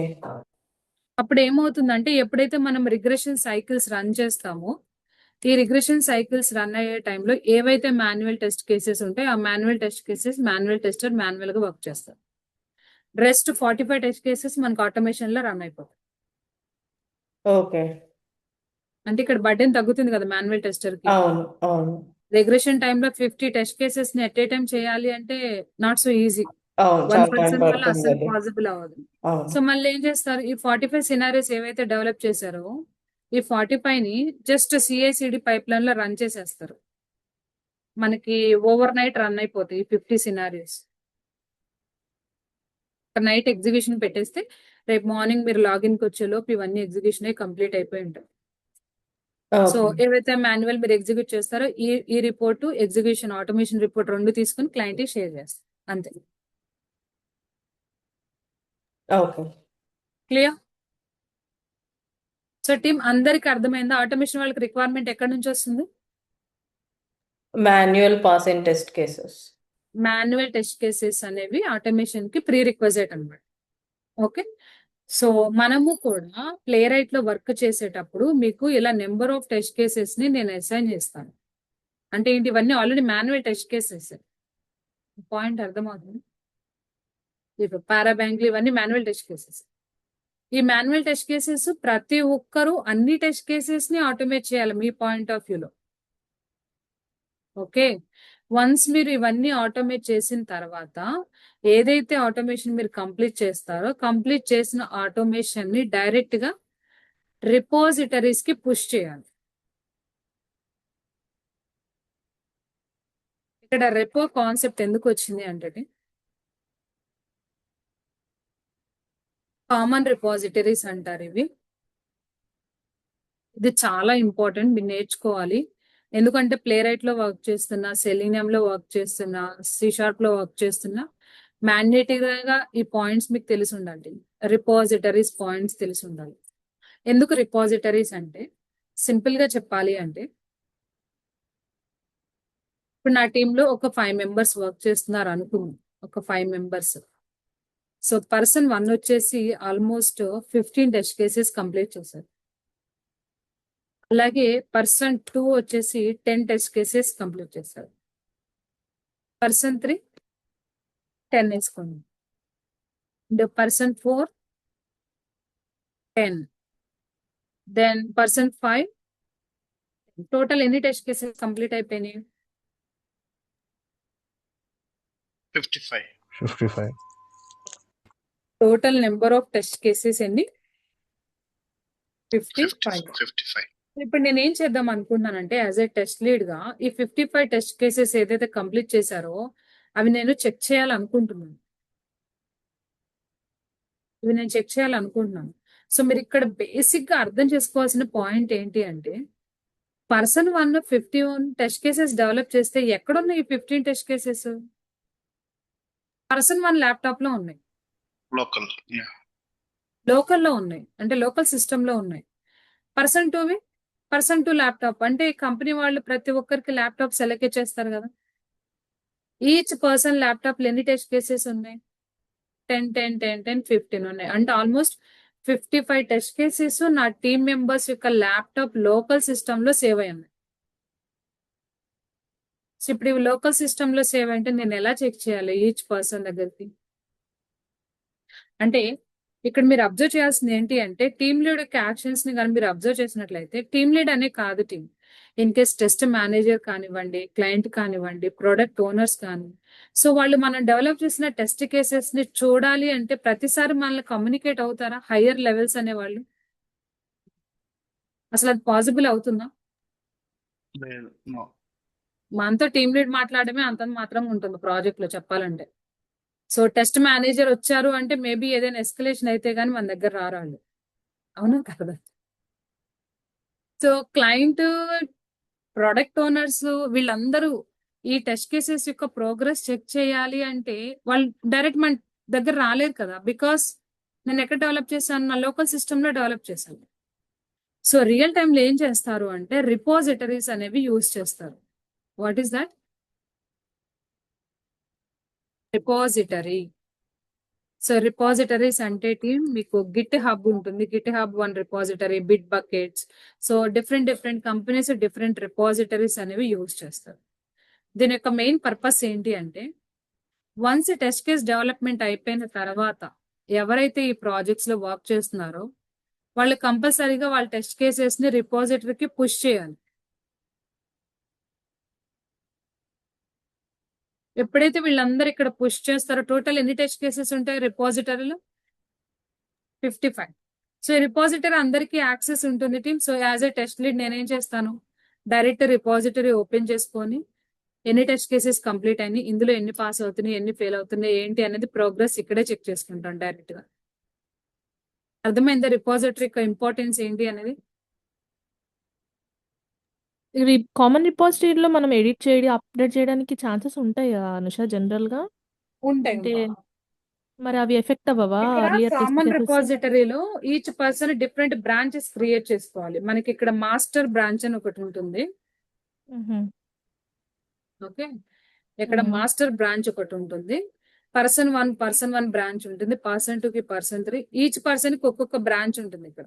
అప్పుడు ఏమవుతుందంటే ఎప్పుడైతే మనం రిగ్రెషన్ సైకిల్స్ రన్ చేస్తామో, ఈ రిగ్రెషన్ సైకిల్స్ రన్ అయ్యే టైంలో ఏవైతే మాన్యువల్ టెస్ట్ కేసెస్ ఉంటాయో ఆ manual test cases manual tester manual గా వర్క్ చేస్తారు. రెస్ట్ 45 టెస్ట్ కేసెస్ మనకు ఆటోమేషన్ లో రన్ అయిపోతాయి. ఓకే అంటే ఇక్కడ బర్డెన్ తగ్గుతుంది కదా మాన్యువల్ టెస్టర్ కి. అవును అవును రిగ్రెషన్ టైంలో 50 టెస్ట్ కేసెస్ ని ఎట్ ఏ టైం చేయాలి అంటే నాట్ సో ఈజీ. అవును 1 చాలా టైం పర్సన్ వల్ల పడుతుంది అసలు అది. పాసిబుల్ అవ్వదు. సో అవును మళ్ళీ ఏం చేస్తారు, ఈ 45 సినారియోస్ ఏవైతే డెవలప్ చేశారో ఈ 45 ని జస్ట్ సిఐసిడి పైప్ లైన్ లో రన్ చేసేస్తారు. మనకి ఓవర్ నైట్ రన్ అయిపోతాయి 50 సినారియోస్. నైట్ ఎగ్జిక్యూషన్ పెట్టేస్తే రేపు మార్నింగ్ మీరు లాగిన్ కి వచ్చేలోపు ఇవన్నీ ఎగ్జిక్యూషన్ కంప్లీట్ అయిపోయి ఉంటాయి. సో ఓకే ఏవైతే మాన్యువల్ మీరు ఎగ్జిక్యూట్ చేస్తారో ఈ రిపోర్ట్ ఎగ్జిక్యూషన్ ఆటోమేషన్ రిపోర్ట్ 2 తీసుకుని క్లయింట్ షేర్ చేస్తారు. అంతే. Okay clear? సో టీమ్ అందరికి అర్థమైందా? ఆటోమేషన్ వాళ్ళకి రిక్వైర్మెంట్ ఎక్కడి నుంచి వస్తుంది? Manual pass and test cases. Manual test cases అనేవి ఆటోమేషన్ కి ప్రీ రిక్వెజైట్ అనమాట. ఓకే, సో మనము కూడా ప్లే రైట్ లో వర్క్ చేసేటప్పుడు మీకు ఇలా నెంబర్ ఆఫ్ టెస్ట్ కేసెస్ ని నేను అసైన్ చేస్తాను. అంటే ఏంటి, ఇవన్నీ already manual test cases. Point అర్థమవుతుంది? ఇప్పుడు పారా బ్యాంకులు ఇవన్నీ మాన్యువల్ టెస్ట్ కేసెస్. ఈ మాన్యువల్ టెస్ట్ కేసెస్ ప్రతి ఒక్కరూ అన్ని టెస్ట్ కేసెస్ ని ఆటోమేట్ చేయాలి మీ పాయింట్ ఆఫ్ వ్యూలో. ఓకే, వన్స్ మీరు ఇవన్నీ ఆటోమేట్ చేసిన తర్వాత ఏదైతే ఆటోమేషన్ మీరు కంప్లీట్ చేస్తారో కంప్లీట్ చేసిన ఆటోమేషన్ ని డైరెక్ట్ గా రిపోజిటరీస్ కి పుష్ చేయాలి. ఇక్కడ రెపో కాన్సెప్ట్ ఎందుకు వచ్చింది అంటే కామన్ రిపాజిటరీస్ అంటారు ఇవి. ఇది చాలా ఇంపార్టెంట్, మీరు నేర్చుకోవాలి. ఎందుకంటే ప్లే రైట్ లో వర్క్ చేస్తున్నా, సెలీనియం లో వర్క్ చేస్తున్నా, C# లో వర్క్ చేస్తున్నా మ్యాండేటరీగా ఈ పాయింట్స్ మీకు తెలిసి ఉండాలి. రిపాజిటరీస్ పాయింట్స్ తెలిసి ఉండాలి. ఎందుకు రిపాజిటరీస్ అంటే, సింపుల్ గా చెప్పాలి అంటే ఇప్పుడు నా టీంలో ఒక 5 మెంబర్స్ వర్క్ చేస్తున్నారు అనుకుందాం, ఒక 5 మెంబర్స్. సో పర్సన్ 1 వచ్చేసి ఆల్మోస్ట్ 15 టెస్ట్ కేసెస్ కంప్లీట్ చేశారు. అలాగే పర్సన్ 2 వచ్చేసి 10 టెస్ట్ కేసెస్ కంప్లీట్ చేశారు. పర్సన్ 3 10 వేసుకోండి. పర్సన్ 4 10. Then person 5. టోటల్ ఎన్ని టెస్ట్ కేసెస్ కంప్లీట్ అయిపోయినాయి? 55. 55. Total number of test cases ఎన్ని? 55. 55. ఇప్పుడు నేను ఏం చేద్దాం అనుకుంటున్నానంటే యాజ్ ఏ టెస్ట్ లీడ్ గా ఈ 55 టెస్ట్ కేసెస్ ఏదైతే కంప్లీట్ చేశారో అవి నేను చెక్ చేయాలనుకుంటున్నాను. సో మీరు ఇక్కడ బేసిక్ గా అర్థం చేసుకోవాల్సిన పాయింట్ ఏంటి అంటే పర్సన్ 1 51 టెస్ట్ కేసెస్ డెవలప్ చేస్తే ఎక్కడున్నాయి ఈ 15 టెస్ట్ కేసెస్? పర్సన్ 1 ల్యాప్టాప్ లో ఉన్నాయి, Local. Yeah. లోకల్లో ఉన్నాయి, అంటే లోకల్ సిస్టమ్ లో ఉన్నాయి. పర్సన్ 2 ల్యాప్టాప్ అంటే కంపెనీ వాళ్ళు ప్రతి ఒక్కరికి ల్యాప్టాప్ సెలెక్ట్ చేస్తారు కదా. ఈచ్ పర్సన్ ల్యాప్టాప్ ఎన్ని టెస్ట్ కేసెస్ ఉన్నాయి? 15 ఉన్నాయి. అంటే ఆల్మోస్ట్ 55 టెస్ట్ కేసెస్ నా టీమ్ మెంబర్స్ యొక్క ల్యాప్టాప్ లోకల్ సిస్టమ్ లో సేవ్ అయ్యాయి. సో ఇప్పుడు ఇవి లోకల్ సిస్టమ్ లో సేవ్ అంటే నేను ఎలా చెక్ చేయాలి ఈచ్ పర్సన్ దగ్గరికి? అంటే ఇక్కడ మీరు అబ్జర్వ్ చేయాల్సింది ఏంటి అంటే టీమ్ లీడ్ యొక్క యాక్షన్స్ ని కానీ మీరు అబ్జర్వ్ చేసినట్లయితే టీమ్ లీడ్ అనే కాదు team, in case test manager కానివ్వండి, క్లయింట్ కానివ్వండి, ప్రొడక్ట్ ఓనర్స్ కానీ, సో వాళ్ళు మనం డెవలప్ చేసిన టెస్ట్ కేసెస్ ని చూడాలి అంటే ప్రతిసారి మనల్ని కమ్యూనికేట్ అవుతారా హయ్యర్ లెవెల్స్ అనేవాళ్ళు? అసలు అది పాసిబుల్ అవుతుందా? No. మనతో టీమ్ లీడ్ మాట్లాడమే అంత మాత్రం ఉంటుంది ప్రాజెక్ట్ లో చెప్పాలంటే. సో టెస్ట్ మేనేజర్ వచ్చారు అంటే మేబీ ఏదైనా ఎస్కలేషన్ అయితే గానీ మన దగ్గర రారాళ్ళు, అవునా కదా? సో క్లయింట్, ప్రొడక్ట్ ఓనర్స్ వీళ్ళందరూ ఈ టెస్ట్ కేసెస్ యొక్క ప్రోగ్రెస్ చెక్ చేయాలి అంటే వాళ్ళు డైరెక్ట్ మన దగ్గర రాలేరు కదా, బికాస్ నేను ఎక్కడ డెవలప్ చేశాను? నా లోకల్ సిస్టమ్ లో డెవలప్ చేశాను. సో రియల్ టైమ్ లో ఏం చేస్తారు అంటే రిపోజిటరీస్ అనేవి యూజ్ చేస్తారు. What is that? Repository. So repositories అంటే టీమ్ మీకు గిట్ హబ్ ఉంటుంది, Git hub 1 repository, bit buckets. So different companies different repositories అనేవి యూజ్ చేస్తారు. దీని యొక్క మెయిన్ పర్పస్ ఏంటి అంటే వన్స్ టెస్ట్ కేస్ డెవలప్మెంట్ అయిపోయిన తర్వాత ఎవరైతే ఈ ప్రాజెక్ట్స్ లో వర్క్ చేస్తున్నారో వాళ్ళు కంపల్సరీగా వాళ్ళ టెస్ట్ కేసెస్ ని రిపాజిటరీకి పుష్ చేయాలి. ఎప్పుడైతే వీళ్ళందరూ ఇక్కడ పుష్ చేస్తారో టోటల్ ఎన్ని టెస్ట్ కేసెస్ ఉంటాయి రిపాజిటరీలో? 55. సో రిపాజిటరీ అందరికీ యాక్సెస్ ఉంటుంది team. So as a test lead నేనేం చేస్తాను, డైరెక్ట్ రిపాజిటరీ ఓపెన్ చేసుకొని ఎన్ని టెస్ట్ కేసెస్ కంప్లీట్ అయినాయి, ఇందులో ఎన్ని పాస్ అవుతున్నాయి, ఎన్ని ఫెయిల్ అవుతున్నాయి ఏంటి అనేది ప్రోగ్రెస్ ఇక్కడే చెక్ చేసుకుంటాను డైరెక్ట్ గా. అర్థమైందా రిపాజిటరీ యొక్క ఇంపార్టెన్స్ ఏంటి అనేది? ఇవి కామన్ రిపాజిటరీలో మనం ఎడిట్ చేయడం, అప్డేట్ చేయడానికి ఛాన్సెస్ ఉంటాయా అనుష జనరల్ గా? ఉంటాయి. అంటే మరి అవి ఎఫెక్ట్ అవ్వవా ఇక్కడ అర్లియర్ టెస్ట్ కామన్ కేసెస్? రిపాజిటరీలో each person different branches create చేసుకోవాలి. మనకి ఇక్కడ మాస్టర్ బ్రాంచ్ అని ఒకటి ఉంటుంది. ఓకే, ఇక్కడ మాస్టర్ బ్రాంచ్ ఒకటి ఉంటుంది. పర్సన్ 1 బ్రాంచ్ ఉంటుంది, పర్సన్ 2 కి పర్సన్ 3, ఈచ్ పర్సన్ కి ఒక్కొక్క బ్రాంచ్ ఉంటుంది ఇక్కడ.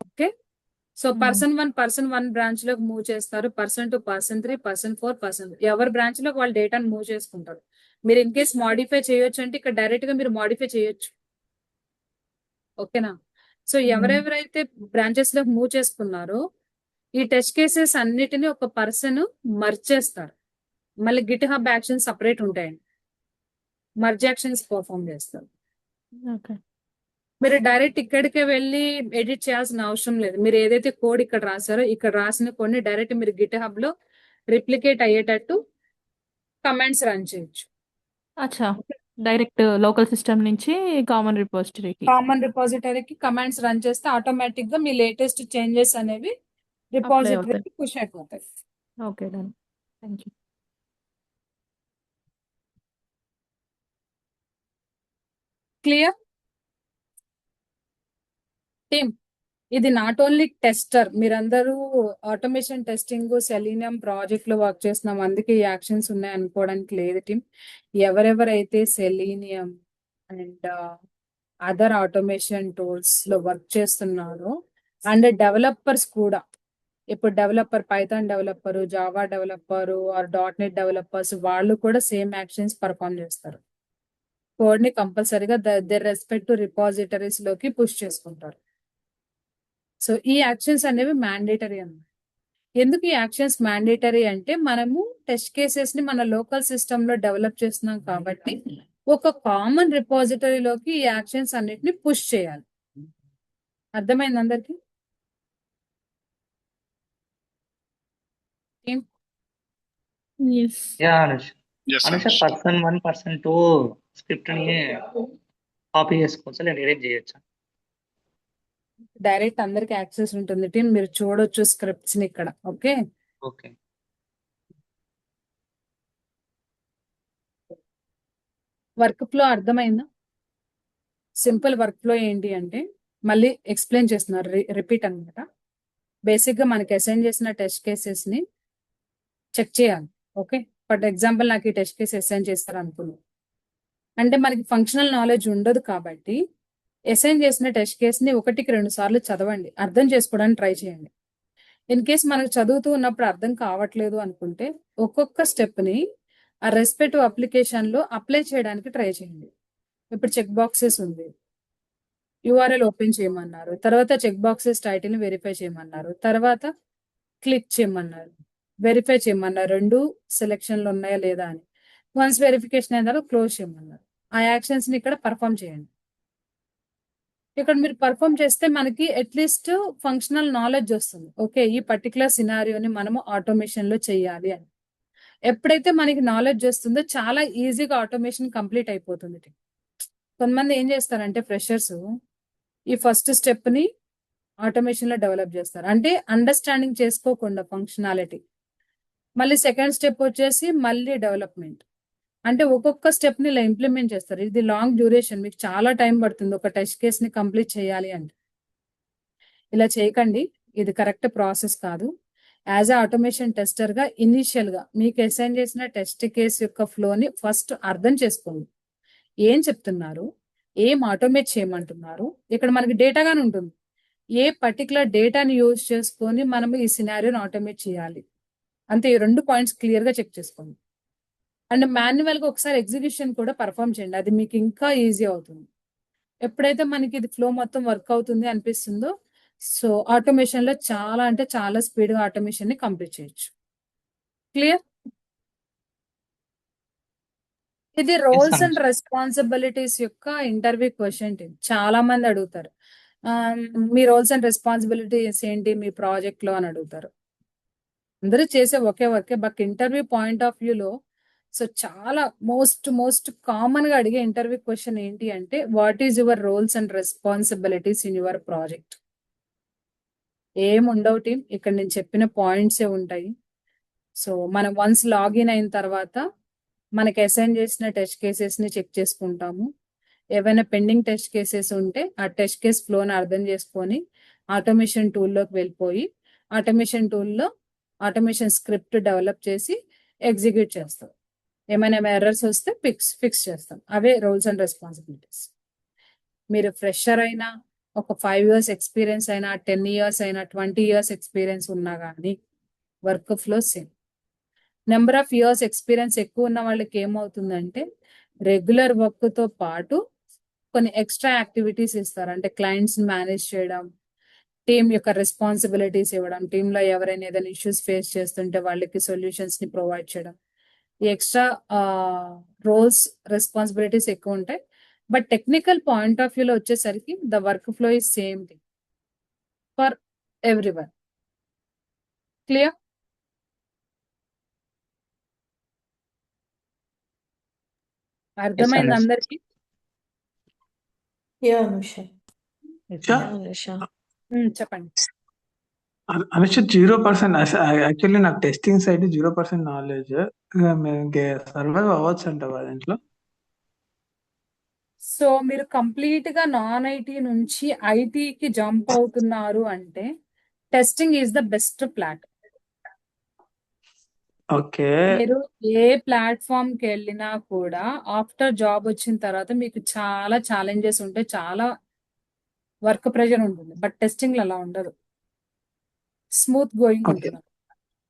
ఓకే, సో పర్సన్ 1 బ్రాంచ్ లోకి మూవ్ చేస్తారు, పర్సన్ 2 పర్సన్ 3 పర్సన్ 4 పర్సన్ ఎవరి బ్రాంచ్ లోకి వాళ్ళు డేటాను మూవ్ చేసుకుంటారు. మీరు ఇన్ కేస్ మాడిఫై చేయొచ్చు అంటే ఇక్కడ డైరెక్ట్ గా మీరు మాడిఫై చేయొచ్చు. ఓకేనా? సో ఎవరెవరైతే బ్రాంచెస్ లోకి మూవ్ చేసుకున్నారో ఈ టెస్ట్ కేసెస్ అన్నిటిని ఒక పర్సన్ మర్జ్ చేస్తారు. మళ్ళీ గిట్ హబ్ యాక్షన్ సపరేట్ ఉంటాయండి, మర్జ్ యాక్షన్స్ పర్ఫామ్ చేస్తారు. ఓకే, మీరు డైరెక్ట్ ఇక్కడికే వెళ్ళి ఎడిట్ చేయాల్సిన అవసరం లేదు. మీరు ఏదైతే కోడ్ ఇక్కడ రాసారో ఇక్కడ రాసిన కొన్ని డైరెక్ట్ మీరు గిట్ హబ్ లో రిప్లికేట్ అయ్యేటట్టు కమాండ్స్ రన్ చేయొచ్చు. అచ్చా, డైరెక్ట్ లోకల్ సిస్టమ్ నుంచి కామన్ రిపాజిటరీకి కామన్ రిపాజిటరీకి కమాండ్స్ రన్ చేస్తే ఆటోమేటిక్ గా మీ లేటెస్ట్ చేంజెస్ అనేవి అప్లై రిపాజిటరీకి అవుతాయి. పుష్ అయిపోతాయి. Okay, done. Thank you. Clear team? ఇది నాట్ ఓన్లీ టెస్టర్, మీరందరూ ఆటోమేషన్ టెస్టింగ్ సెలీనియం ప్రాజెక్ట్ లో వర్క్ చేస్తున్నాం అందుకే ఈ యాక్షన్స్ ఉన్నాయి అనుకోవడానికి లేదు టీమ్. ఎవరెవరైతే selenium and other automation tools లో వర్క్ చేస్తున్నారో అండ్ డెవలపర్స్ కూడా, ఇప్పుడు developer Python developer, Java developer are .NET developers వాళ్ళు కూడా సేమ్ యాక్షన్స్ పర్ఫామ్ చేస్తారు. కోడ్ ని కంపల్సరీగా దర్ రెస్పెక్ట్ రిపాజిటరీస్ లోకి పుష్ చేసుకుంటారు. సో ఈ యాక్షన్స్ అనేవి మ్యాండేటరీ అన్నమాట. ఎందుకు ఈ యాక్షన్స్ మ్యాండేటరీ అంటే మనము టెస్ట్ కేసెస్ ని మన లోకల్ సిస్టమ్ లో డెవలప్ చేస్తున్నాం కాబట్టి ఒక కామన్ రిపాజిటరీలోకి ఈ యాక్షన్స్ అన్నిటిని పుష్ చేయాలి. అర్థమైంది అందరికి? Yes. Yeah Anusha yes Anusha Anush. person 1 person 2 script ని కాపీ చేసుకోవచ్చా లేదా ఎడిట్ చేయొచ్చా? డైరెక్ట్ అందరికి యాక్సెస్ ఉంటుంది టీం, మీరు చూడొచ్చు స్క్రిప్ట్స్ ని ఇక్కడ. Okay, okay. వర్క్ ఫ్లో అర్థమైందా? సింపుల్ వర్క్ ఫ్లో ఏంటి అంటే మళ్ళీ ఎక్స్ప్లెయిన్ చేస్తున్నారు, రిపీట్ అనమాట. బేసిక్ గా మనకి అసైన్ చేసిన టెస్ట్ కేసెస్ ని చెక్ చేయాలి. ఓకే, ఫర్ ఎగ్జాంపుల్ నాకు ఈ టెస్ట్ కేసు అసైన్ చేస్తారు అనుకున్నాను అంటే మనకి ఫంక్షనల్ నాలెడ్జ్ ఉండదు కాబట్టి అసైన్ చేసిన టెస్ట్ కేస్ ని 1-2 సార్లు చదవండి, అర్థం చేసుకోవడానికి ట్రై చేయండి. ఇన్ కేస్ మనకు చదువుతూ ఉన్నప్పుడు అర్థం కావట్లేదు అనుకుంటే ఒక్కొక్క స్టెప్ ని ఆ రెస్పెక్టివ్ అప్లికేషన్ లో అప్లై చేయడానికి ట్రై చేయండి. ఇప్పుడు చెక్ బాక్సెస్ ఉంది, యూఆర్ఎల్ ఓపెన్ చేయమన్నారు, తర్వాత చెక్ బాక్సెస్ టైటిల్ ని వెరిఫై చేయమన్నారు, తర్వాత క్లిక్ చేయమన్నారు, వెరిఫై చేయమన్నారు 2 సెలెక్షన్ లో ఉన్నాయా లేదా అని. వన్స్ వెరిఫికేషన్ అయిన తర్వాత క్లోజ్ చేయమన్నారు. ఆ యాక్షన్స్ ని ఇక్కడ పర్ఫామ్ చేయండి. ఇక్కడ మీరు పర్ఫామ్ చేస్తే మనకి అట్లీస్ట్ ఫంక్షనల్ నాలెడ్జ్ వస్తుంది. ఓకే, ఈ పర్టికులర్ సినారియోని మనము ఆటోమేషన్ లో చేయాలి అని. ఎప్పుడైతే మనకి నాలెడ్జ్ వస్తుందో చాలా ఈజీగా ఆటోమేషన్ కంప్లీట్ అయిపోతుంది. కొంతమంది ఏం చేస్తారంటే ఫ్రెషర్స్ ఈ ఫస్ట్ స్టెప్ ని ఆటోమేషన్ లో డెవలప్ చేస్తారు, అంటే అండర్స్టాండింగ్ చేసుకోకుండా ఫంక్షనాలిటీ. మళ్ళీ సెకండ్ స్టెప్ వచ్చేసి మళ్ళీ డెవలప్మెంట్, అంటే ఒక్కొక్క స్టెప్ ని ఇలా ఇంప్లిమెంట్ చేస్తారు. ఇది లాంగ్ డ్యూరేషన్, మీకు చాలా టైం పడుతుంది ఒక టెస్ట్ కేస్ ని కంప్లీట్ చేయాలి అంటే. ఇలా చేయకండి, ఇది కరెక్ట్ ప్రాసెస్ కాదు. యాజ్ అ ఆటోమేషన్ టెస్టర్ గా ఇనిషియల్ గా మీకు అసైన్ చేసిన టెస్ట్ కేస్ యొక్క ఫ్లోని ఫస్ట్ అర్థం చేసుకోండి. ఏం చెప్తున్నారు, ఏం ఆటోమేట్ చేయమంటున్నారు, ఇక్కడ మనకి డేటాగానే ఉంటుంది. ఏ పర్టికులర్ డేటాని యూజ్ చేసుకొని మనం ఈ సినారియోని ఆటోమేట్ చేయాలి అంతే. ఈ 2 పాయింట్స్ క్లియర్ గా చెక్ చేసుకోండి. అండ్ మాన్యువల్ గా ఒకసారి ఎగ్జిక్యూషన్ కూడా పర్ఫామ్ చేయండి, అది మీకు ఇంకా ఈజీ అవుతుంది. ఎప్పుడైతే మనకి ఇది ఫ్లో మొత్తం వర్క్ అవుతుంది అనిపిస్తుందో సో ఆటోమేషన్ లో చాలా అంటే చాలా స్పీడ్ గా ఆటోమేషన్ ని కంప్లీట్ చేయొచ్చు. క్లియర్? ఇది రోల్స్ అండ్ అనుష. రెస్పాన్సిబిలిటీస్ యొక్క ఇంటర్వ్యూ క్వశ్చన్. చాలా మంది అడుగుతారు, ఆ, మీ రోల్స్ అండ్ రెస్పాన్సిబిలిటీస్ ఏంటి మీ ప్రాజెక్ట్ లో అని అడుగుతారు. అందరూ చేసే ఒకే వర్కే, బట్ ఇంటర్వ్యూ పాయింట్ ఆఫ్ వ్యూలో సో చాలా మోస్ట్ కామన్ గా అడిగే ఇంటర్వ్యూ క్వశ్చన్ ఏంటి అంటే what is your roles and responsibilities in your project. ఏముండవు టీం, ఇక్కడ నేను చెప్పిన పాయింట్సే ఉంటాయి. సో మనం వన్స్ లాగిన్ అయిన తర్వాత మనకి అసైన్ చేసిన టెస్ట్ కేసెస్ ని చెక్ చేసుకుంటాము. ఏవైనా పెండింగ్ టెస్ట్ కేసెస్ ఉంటే ఆ టెస్ట్ కేస్ ఫ్లోని అర్థం చేసుకొని ఆటోమేషన్ టూల్లోకి వెళ్ళిపోయి ఆటోమేషన్ టూల్లో ఆటోమేషన్ స్క్రిప్ట్ డెవలప్ చేసి ఎగ్జిక్యూట్ చేస్తాం. ఏమైనా ఎర్రర్స్ వస్తే ఫిక్స్ చేస్తాం. అవే రోల్స్ అండ్ రెస్పాన్సిబిలిటీస్. మీరు ఫ్రెషర్ అయినా, ఒక 5 years ఎక్స్పీరియన్స్ అయినా, 10 years అయినా, 20 years ఎక్స్పీరియన్స్ ఉన్నా కానీ work flow same. Number of years experience ఎక్కువ ఉన్న వాళ్ళకి ఏమవుతుందంటే రెగ్యులర్ వర్క్ తో పాటు కొన్ని ఎక్స్ట్రా యాక్టివిటీస్ ఇస్తారు, అంటే క్లయింట్స్ మేనేజ్ చేయడం, టీమ్ యొక్క రెస్పాన్సిబిలిటీస్ ఇవ్వడం, టీమ్ లో ఎవరైనా ఏదైనా ఇష్యూస్ ఫేస్ చేస్తుంటే వాళ్ళకి సొల్యూషన్స్ ని ప్రొవైడ్ చేయడం. ఈ ఎక్స్ట్రా రోల్స్ రెస్పాన్సిబిలిటీస్ ఎక్కువ ఉంటాయి. బట్ టెక్నికల్ పాయింట్ ఆఫ్ వ్యూలో వచ్చేసరికి the work flow is same thing for everyone. Clear? అర్థమైంది అనుష. అందరికి? యా అనుష. అనుష చెప్పండి. అనుష 0% యాక్చువల్లీ నాకు టెస్టింగ్ సైడ్ 0% నాలెడ్జ్. సర్వైవ్ అవ్వచ్చు అంటావా దాంట్లో? సో మీరు కంప్లీట్ గా నాన్ ఐటీ నుంచి ఐటీకి జంప్ అవుతున్నారు అంటే testing is the best plot. Okay. మీరు ఏ ప్లాట్ఫామ్ కి వెళ్ళినా కూడా ఆఫ్టర్ జాబ్ వచ్చిన తర్వాత మీకు చాలా ఛాలెంజెస్ ఉంటాయి, చాలా వర్క్ ప్రెషర్ ఉంటుంది. బట్ టెస్టింగ్ లో అలా ఉండదు, స్మూత్ గోయింగ్ ఓకే. ఉంటుంది.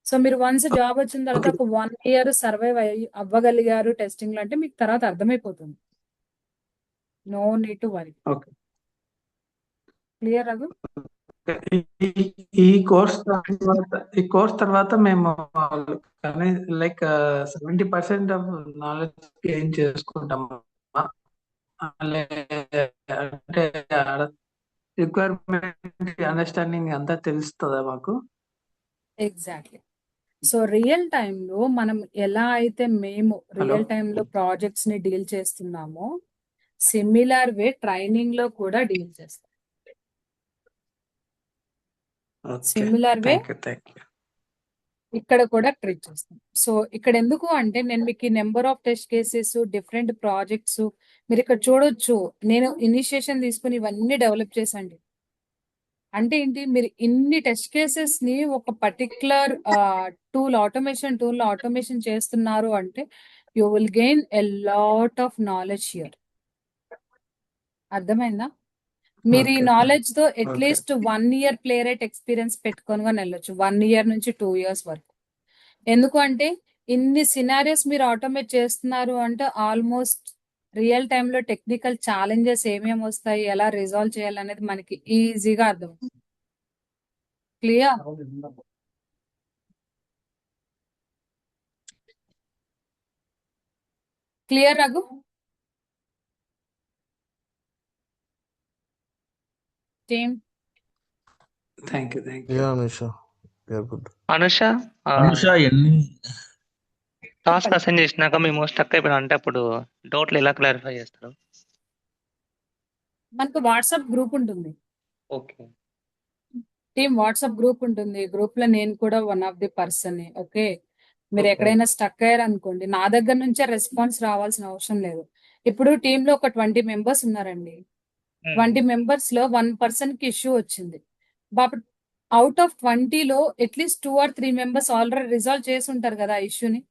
సో మీరు వన్స్ జాబ్ వచ్చిన తర్వాత ఓకే. ఒక 1 year సర్వైవ్ అవ్వగలిగారు టెస్టింగ్ లో అంటే మీకు తర్వాత అర్థమైపోతుంది. No need to worry. Okay. Clear? Raghu? ఈ కోర్స్ తర్వాత మేము లైక్ 70% ఆఫ్ నాలెడ్జ్ గెయిన్ చేసుకుంటాం. అంటే రిక్వైర్మెంట్ అండర్స్టాండింగ్ అంతా తెలుస్తుందా మాకు? ఎగ్జాక్ట్లీ. సో రియల్ టైంలో మనం ఎలా అయితే మేము హలో. రియల్ టైంలో ప్రాజెక్ట్స్ ని డీల్ చేస్తున్నామో సిమిలర్ వే ట్రైనింగ్ లో కూడా డీల్ చేస్తాం. Okay, similar way thank you. ఇక్కడ కూడా ట్రీట్ చేస్తాం. సో ఇక్కడ ఎందుకు అంటే నేను మీకు ఈ number of test cases, different projects మీరు ఇక్కడ చూడొచ్చు. నేను ఇనిషియేషన్ తీసుకుని ఇవన్నీ డెవలప్ చేసండి. అంటే ఏంటి, మీరు ఇన్ని టెస్ట్ కేసెస్ ని ఒక పర్టికులర్ ఆటోమేషన్ టూల్ ఆటోమేషన్ చేస్తున్నారు అంటే you will gain a lot of knowledge here. అర్థమైందా? మీరు ఈ ఓకే, నాలెడ్జ్ తో okay. At least 1 year play right experience పెట్టుకొని వెళ్ళొచ్చు, 1 year నుంచి 2 years వరకు. ఎందుకు అంటే ఇన్ని సినారియోస్ మీరు ఆటోమేట్ చేస్తున్నారు అంటే ఆల్మోస్ట్ రియల్ టైంలో టెక్నికల్ ఛాలెంజెస్ ఏమేమి వస్తాయి, ఎలా రిజాల్వ్ చేయాలనేది మనకి ఈజీగా అర్థం. Clear? Clear Raghu? Team thank you. Yeah, Anisha. Yeah, good. Anusha Anusha ఎన్ని టాస్క్ అసైన్ చేసినాక మేము స్టక్ అయిపోయినా అంటే అప్పుడు డౌట్లు ఎలా క్లారిఫై చేస్తారు? మనకు వాట్సాప్ గ్రూప్ ఉంటుంది, ఓకే. టీమ్ వాట్సాప్ గ్రూప్ ఉంటుంది. గ్రూప్ లో నేను కూడా one of the person. Okay, మీరు ఓకే. ఎక్కడైనా స్టక్ అయ్యారు అనుకోండి, నా దగ్గర నుంచే రెస్పాన్స్ రావాల్సిన అవసరం లేదు. ఇప్పుడు టీమ్ లో ఒక 20 members ఉన్నారండి. 20 members లో 1 person కి ఇష్యూ వచ్చింది. బట్ అవుట్ ఆఫ్ 20లో at least 2 or 3 members already resolve చేసి ఉంటారు కదా ఆ ఇష్యూని.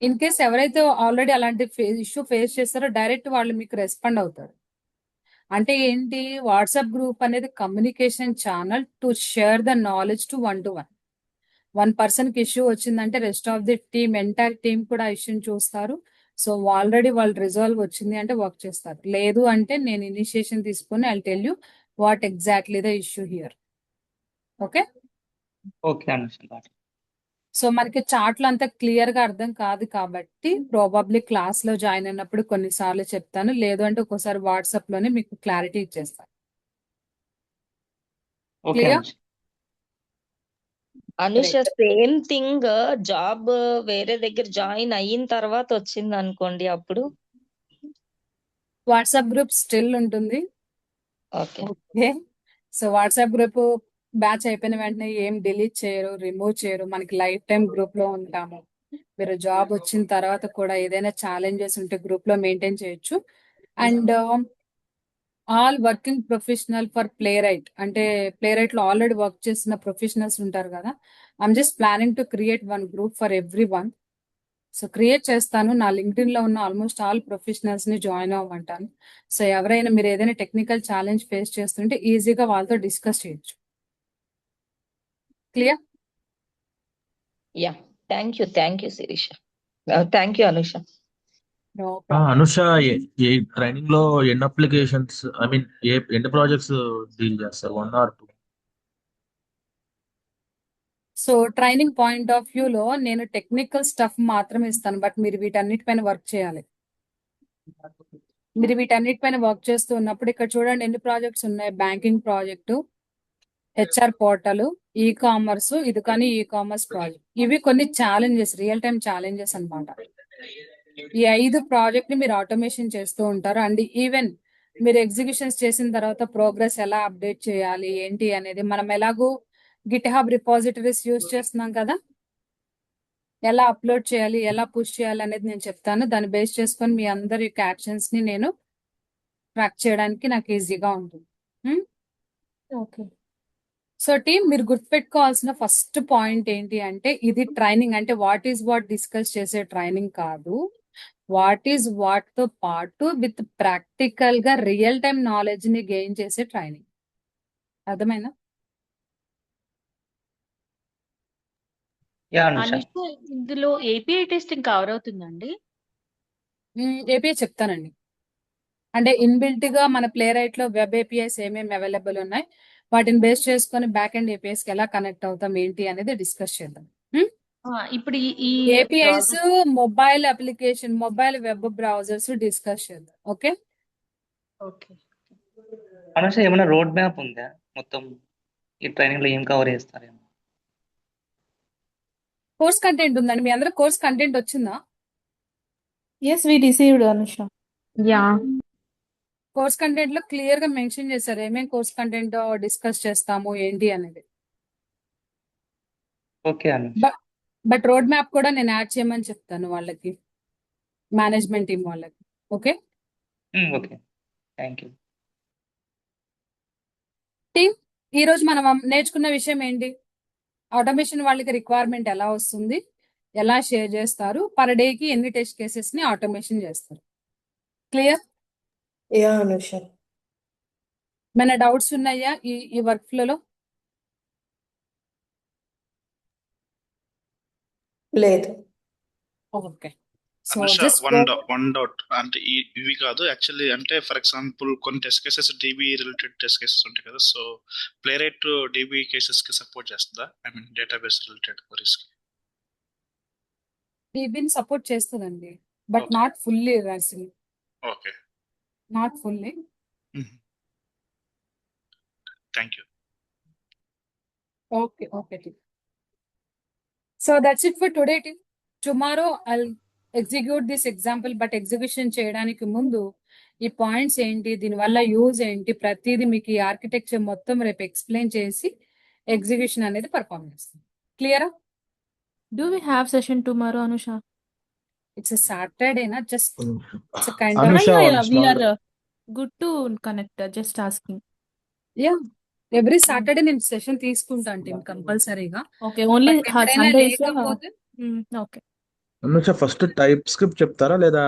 ఇన్ కేస్ ఎవరైతే ఆల్రెడీ అలాంటి ఇష్యూ ఫేస్ చేస్తారో డైరెక్ట్ వాళ్ళు మీకు రెస్పాండ్ అవుతారు. అంటే ఏంటి, వాట్సాప్ గ్రూప్ అనేది communication channel to share the knowledge to 1-to-1. 1 person కి ఇష్యూ వచ్చిందంటే rest of the team, entire team కూడా ఇష్యూని చూస్తారు. సో ఆల్రెడీ వాళ్ళు రిజాల్వ్ వచ్చింది అంటే వర్క్ చేస్తారు. లేదు అంటే నేను ఇనిషియేషన్ తీసుకొని I tell you what exactly the issue here. Okay, okay Anusha. So మనకి చార్ట్లు అంతా క్లియర్ గా అర్థం కాదు కాబట్టి ప్రాబబ్లీ క్లాస్ లో జాయిన్ అయినప్పుడు కొన్నిసార్లు చెప్తాను, లేదు అంటే ఒక్కోసారి వాట్సాప్ లోనే మీకు క్లారిటీ ఇచ్చేస్తాను. Okay clear? Anusha. Anusha same thing job వేరే దగ్గర జాయిన్ అయిన తర్వాత వచ్చింది అనుకోండి, అప్పుడు వాట్సాప్ గ్రూప్ స్టిల్ ఉంటుంది. Okay. Okay, so WhatsApp group batch అయిపోయిన వెంటనే ఏం డిలీట్ చేయరు, రిమూవ్ చేయరు. మనకి లైఫ్ టైం గ్రూప్ లో ఉంటాము. మీరు జాబ్ వచ్చిన తర్వాత కూడా ఏదైనా ఛాలెంజెస్ ఉంటే గ్రూప్ లో మెయింటైన్ చేయొచ్చు. And all working professional for Playwright, అంటే ప్లే రైట్ లో ఆల్రెడీ వర్క్ చేసిన ప్రొఫెషనల్స్ ఉంటారు కదా. I'm just planning to create 1 group for ఎవ్రీ1. సో క్రియేట్ చేస్తాను. నా లింక్డ్ఇన్ లో ఉన్న ఆల్మోస్ట్ ఆల్ ప్రొఫెషనల్స్ ని జాయిన్ అవ్వమంటాను. సో ఎవరైనా మీరు ఏదైనా టెక్నికల్ ఛాలెంజ్ ఫేస్ చేస్తుంటే ఈజీగా వాళ్ళతో డిస్కస్ చేయొచ్చు. Clear? Yeah, thank you Sirisha. Thank you Anusha. No problem. Anusha ఏ ట్రైనింగ్ లో ఎన్ని అప్లికేషన్స్ ఎన్ని ప్రాజెక్ట్స్ డీల్ చేస్తారు? 1 or 2? So training point of view లో నేను టెక్నికల్ స్టఫ్ మాత్రమే ఇస్తాను, బట్ మీరు వీటన్నిటిపైన వర్క్ చేయాలి. మీరు వీటన్నిటిపైన వర్క్ చేస్తూ ఉన్నప్పుడు ఇక్కడ చూడండి ఎన్ని ప్రాజెక్ట్స్ ఉన్నాయి. Banking project, HR portal, e commerce, ఇది కానీ ఈ కామర్స్ ప్రాజెక్ట్. ఇవి కొన్ని ఛాలెంజెస్, రియల్ టైం ఛాలెంజెస్ అన్నమాట. ఈ 5 ప్రాజెక్ట్ ని మీరు ఆటోమేషన్ చేస్తూ ఉంటారు. అండ్ ఈవెన్ మీరు ఎగ్జిక్యూషన్స్ చేసిన తర్వాత ప్రోగ్రెస్ ఎలా అప్డేట్ చేయాలి ఏంటి అనేది, మనం ఎలాగో గిట్ హబ్ రిపాజిటరీస్ యూజ్ చేస్తున్నాం కదా, ఎలా అప్లోడ్ చేయాలి, ఎలా పుష్ చేయాలి అనేది నేను చెప్తాను. దాన్ని బేస్ చేసుకొని మీ అందరి యొక్క యాక్షన్స్ ని నేను ట్రాక్ చేయడానికి నాకు ఈజీగా ఉంటుంది. ఓకే, సో టీమ్ మీరు గుర్తుపెట్టుకోవాల్సిన ఫస్ట్ పాయింట్ ఏంటి అంటే, ఇది ట్రైనింగ్ అంటే వాట్ ఈస్ వాట్ డిస్కస్ చేసే ట్రైనింగ్ కాదు. వాట్ ఈస్ వాట్ తో పాటు విత్ ప్రాక్టికల్ గా రియల్ టైం నాలెడ్జ్ ని గెయిన్ చేసే ట్రైనింగ్. అర్థమైందా? యా అనుష. అనుష ఇందులో ఏపీఐ టెస్టింగ్ కవర్ అవుతుందండి? ఏపీఐ చెప్తానండి. అంటే ఇన్బిల్ట్ గా మన ప్లే రైట్ లో వెబ్ ఏపీఐస్ ఏమేమి అవైలబుల్ ఉన్నాయి, వాటిని బేస్ చేసుకొని బ్యాక్ అండ్ ఏపీఐస్ కి ఎలా కనెక్ట్ అవుతాం ఏంటి అనేది డిస్కస్ చేద్దాం. ఇప్పుడు ఈ APIs, project. Mobile application, mobile web browsers discuss చేద్దాం. Okay, okay. అనూష ఏమైనా రోడ్ మ్యాప్ ఉందా మొత్తం ఈ ట్రైనింగ్ లో ఏం కవర్ చేస్తారేమో? కోర్స్ కంటెంట్ ఉందండి. మీ అందరూ కోర్స్ కంటెంట్ వచ్చిందా? Yes we received Anusha. Yeah. Course content లో క్లియర్ గా మెన్షన్ చేశారు ఏమేం కోర్స్ కంటెంట్ డిస్కస్ చేస్తాము ఏంటి అనేది. Okay Anusha. But road map కూడా నేను యాడ్ చేయమని చెప్తాను వాళ్ళకి, మేనేజ్మెంట్ టీం వాళ్ళకి. Okay okay, thank you. Team, ఈ రోజు మనం నేర్చుకున్న విషయం ఏంటి? ఆటోమేషన్ వాళ్ళకి రిక్వైర్మెంట్ ఎలా వస్తుంది, ఎలా షేర్ చేస్తారు, పర్ డే కి ఎన్ని టెస్ట్ కేసెస్ ని ఆటోమేషన్ చేస్తారు. క్లియర్? యా అనుష. మన డౌట్స్ ఉన్నాయా ఈ వర్క్ ఫ్లోలో? లేదు. Okay, so Anusha, just one doubt అంటే ఇవి కాదు యాక్చువల్లీ, అంటే ఫర్ ఎగ్జాంపుల్ కొన్ని test cases DB related test cases ఉంటాయి కదా, so Playwright DB cases కి సపోర్ట్ చేస్తుందా? I mean database related queries కి. డీబీని సపోర్ట్ చేస్తుందండి, బట్ Okay. నాట్ ఫుల్లీ రాసి, okay, not fully. Thank you. Okay, okay, team. So that's it for today, team. Tomorrow I'll execute this example, but execution చేయడానికి ముందు ఈ points ఏంటి, దీనివల్ల use ఏంటి, ప్రతిదీ మీకు ఈ ఆర్కిటెక్చర్ మొత్తం రేపు ఎక్స్ప్లెయిన్ చేసి ఎగ్జిక్యూషన్ అనేది పర్ఫామ్ చేస్తాం. క్లియరా? Do we have session tomorrow Anusha? It's సాటర్డేనా? Just it's kind Anusha, of Yeah, one we small are good to connect. Just asking. యా, ఎవ్రీ సాటర్డే నేను సెషన్ తీసుకుంటాను టీం కంపల్సరీగా. Okay, only బట్ ఎప్పుడైనా Sundays. లేకపోతే Okay. Anusha first TypeScript చెప్తారా లేదా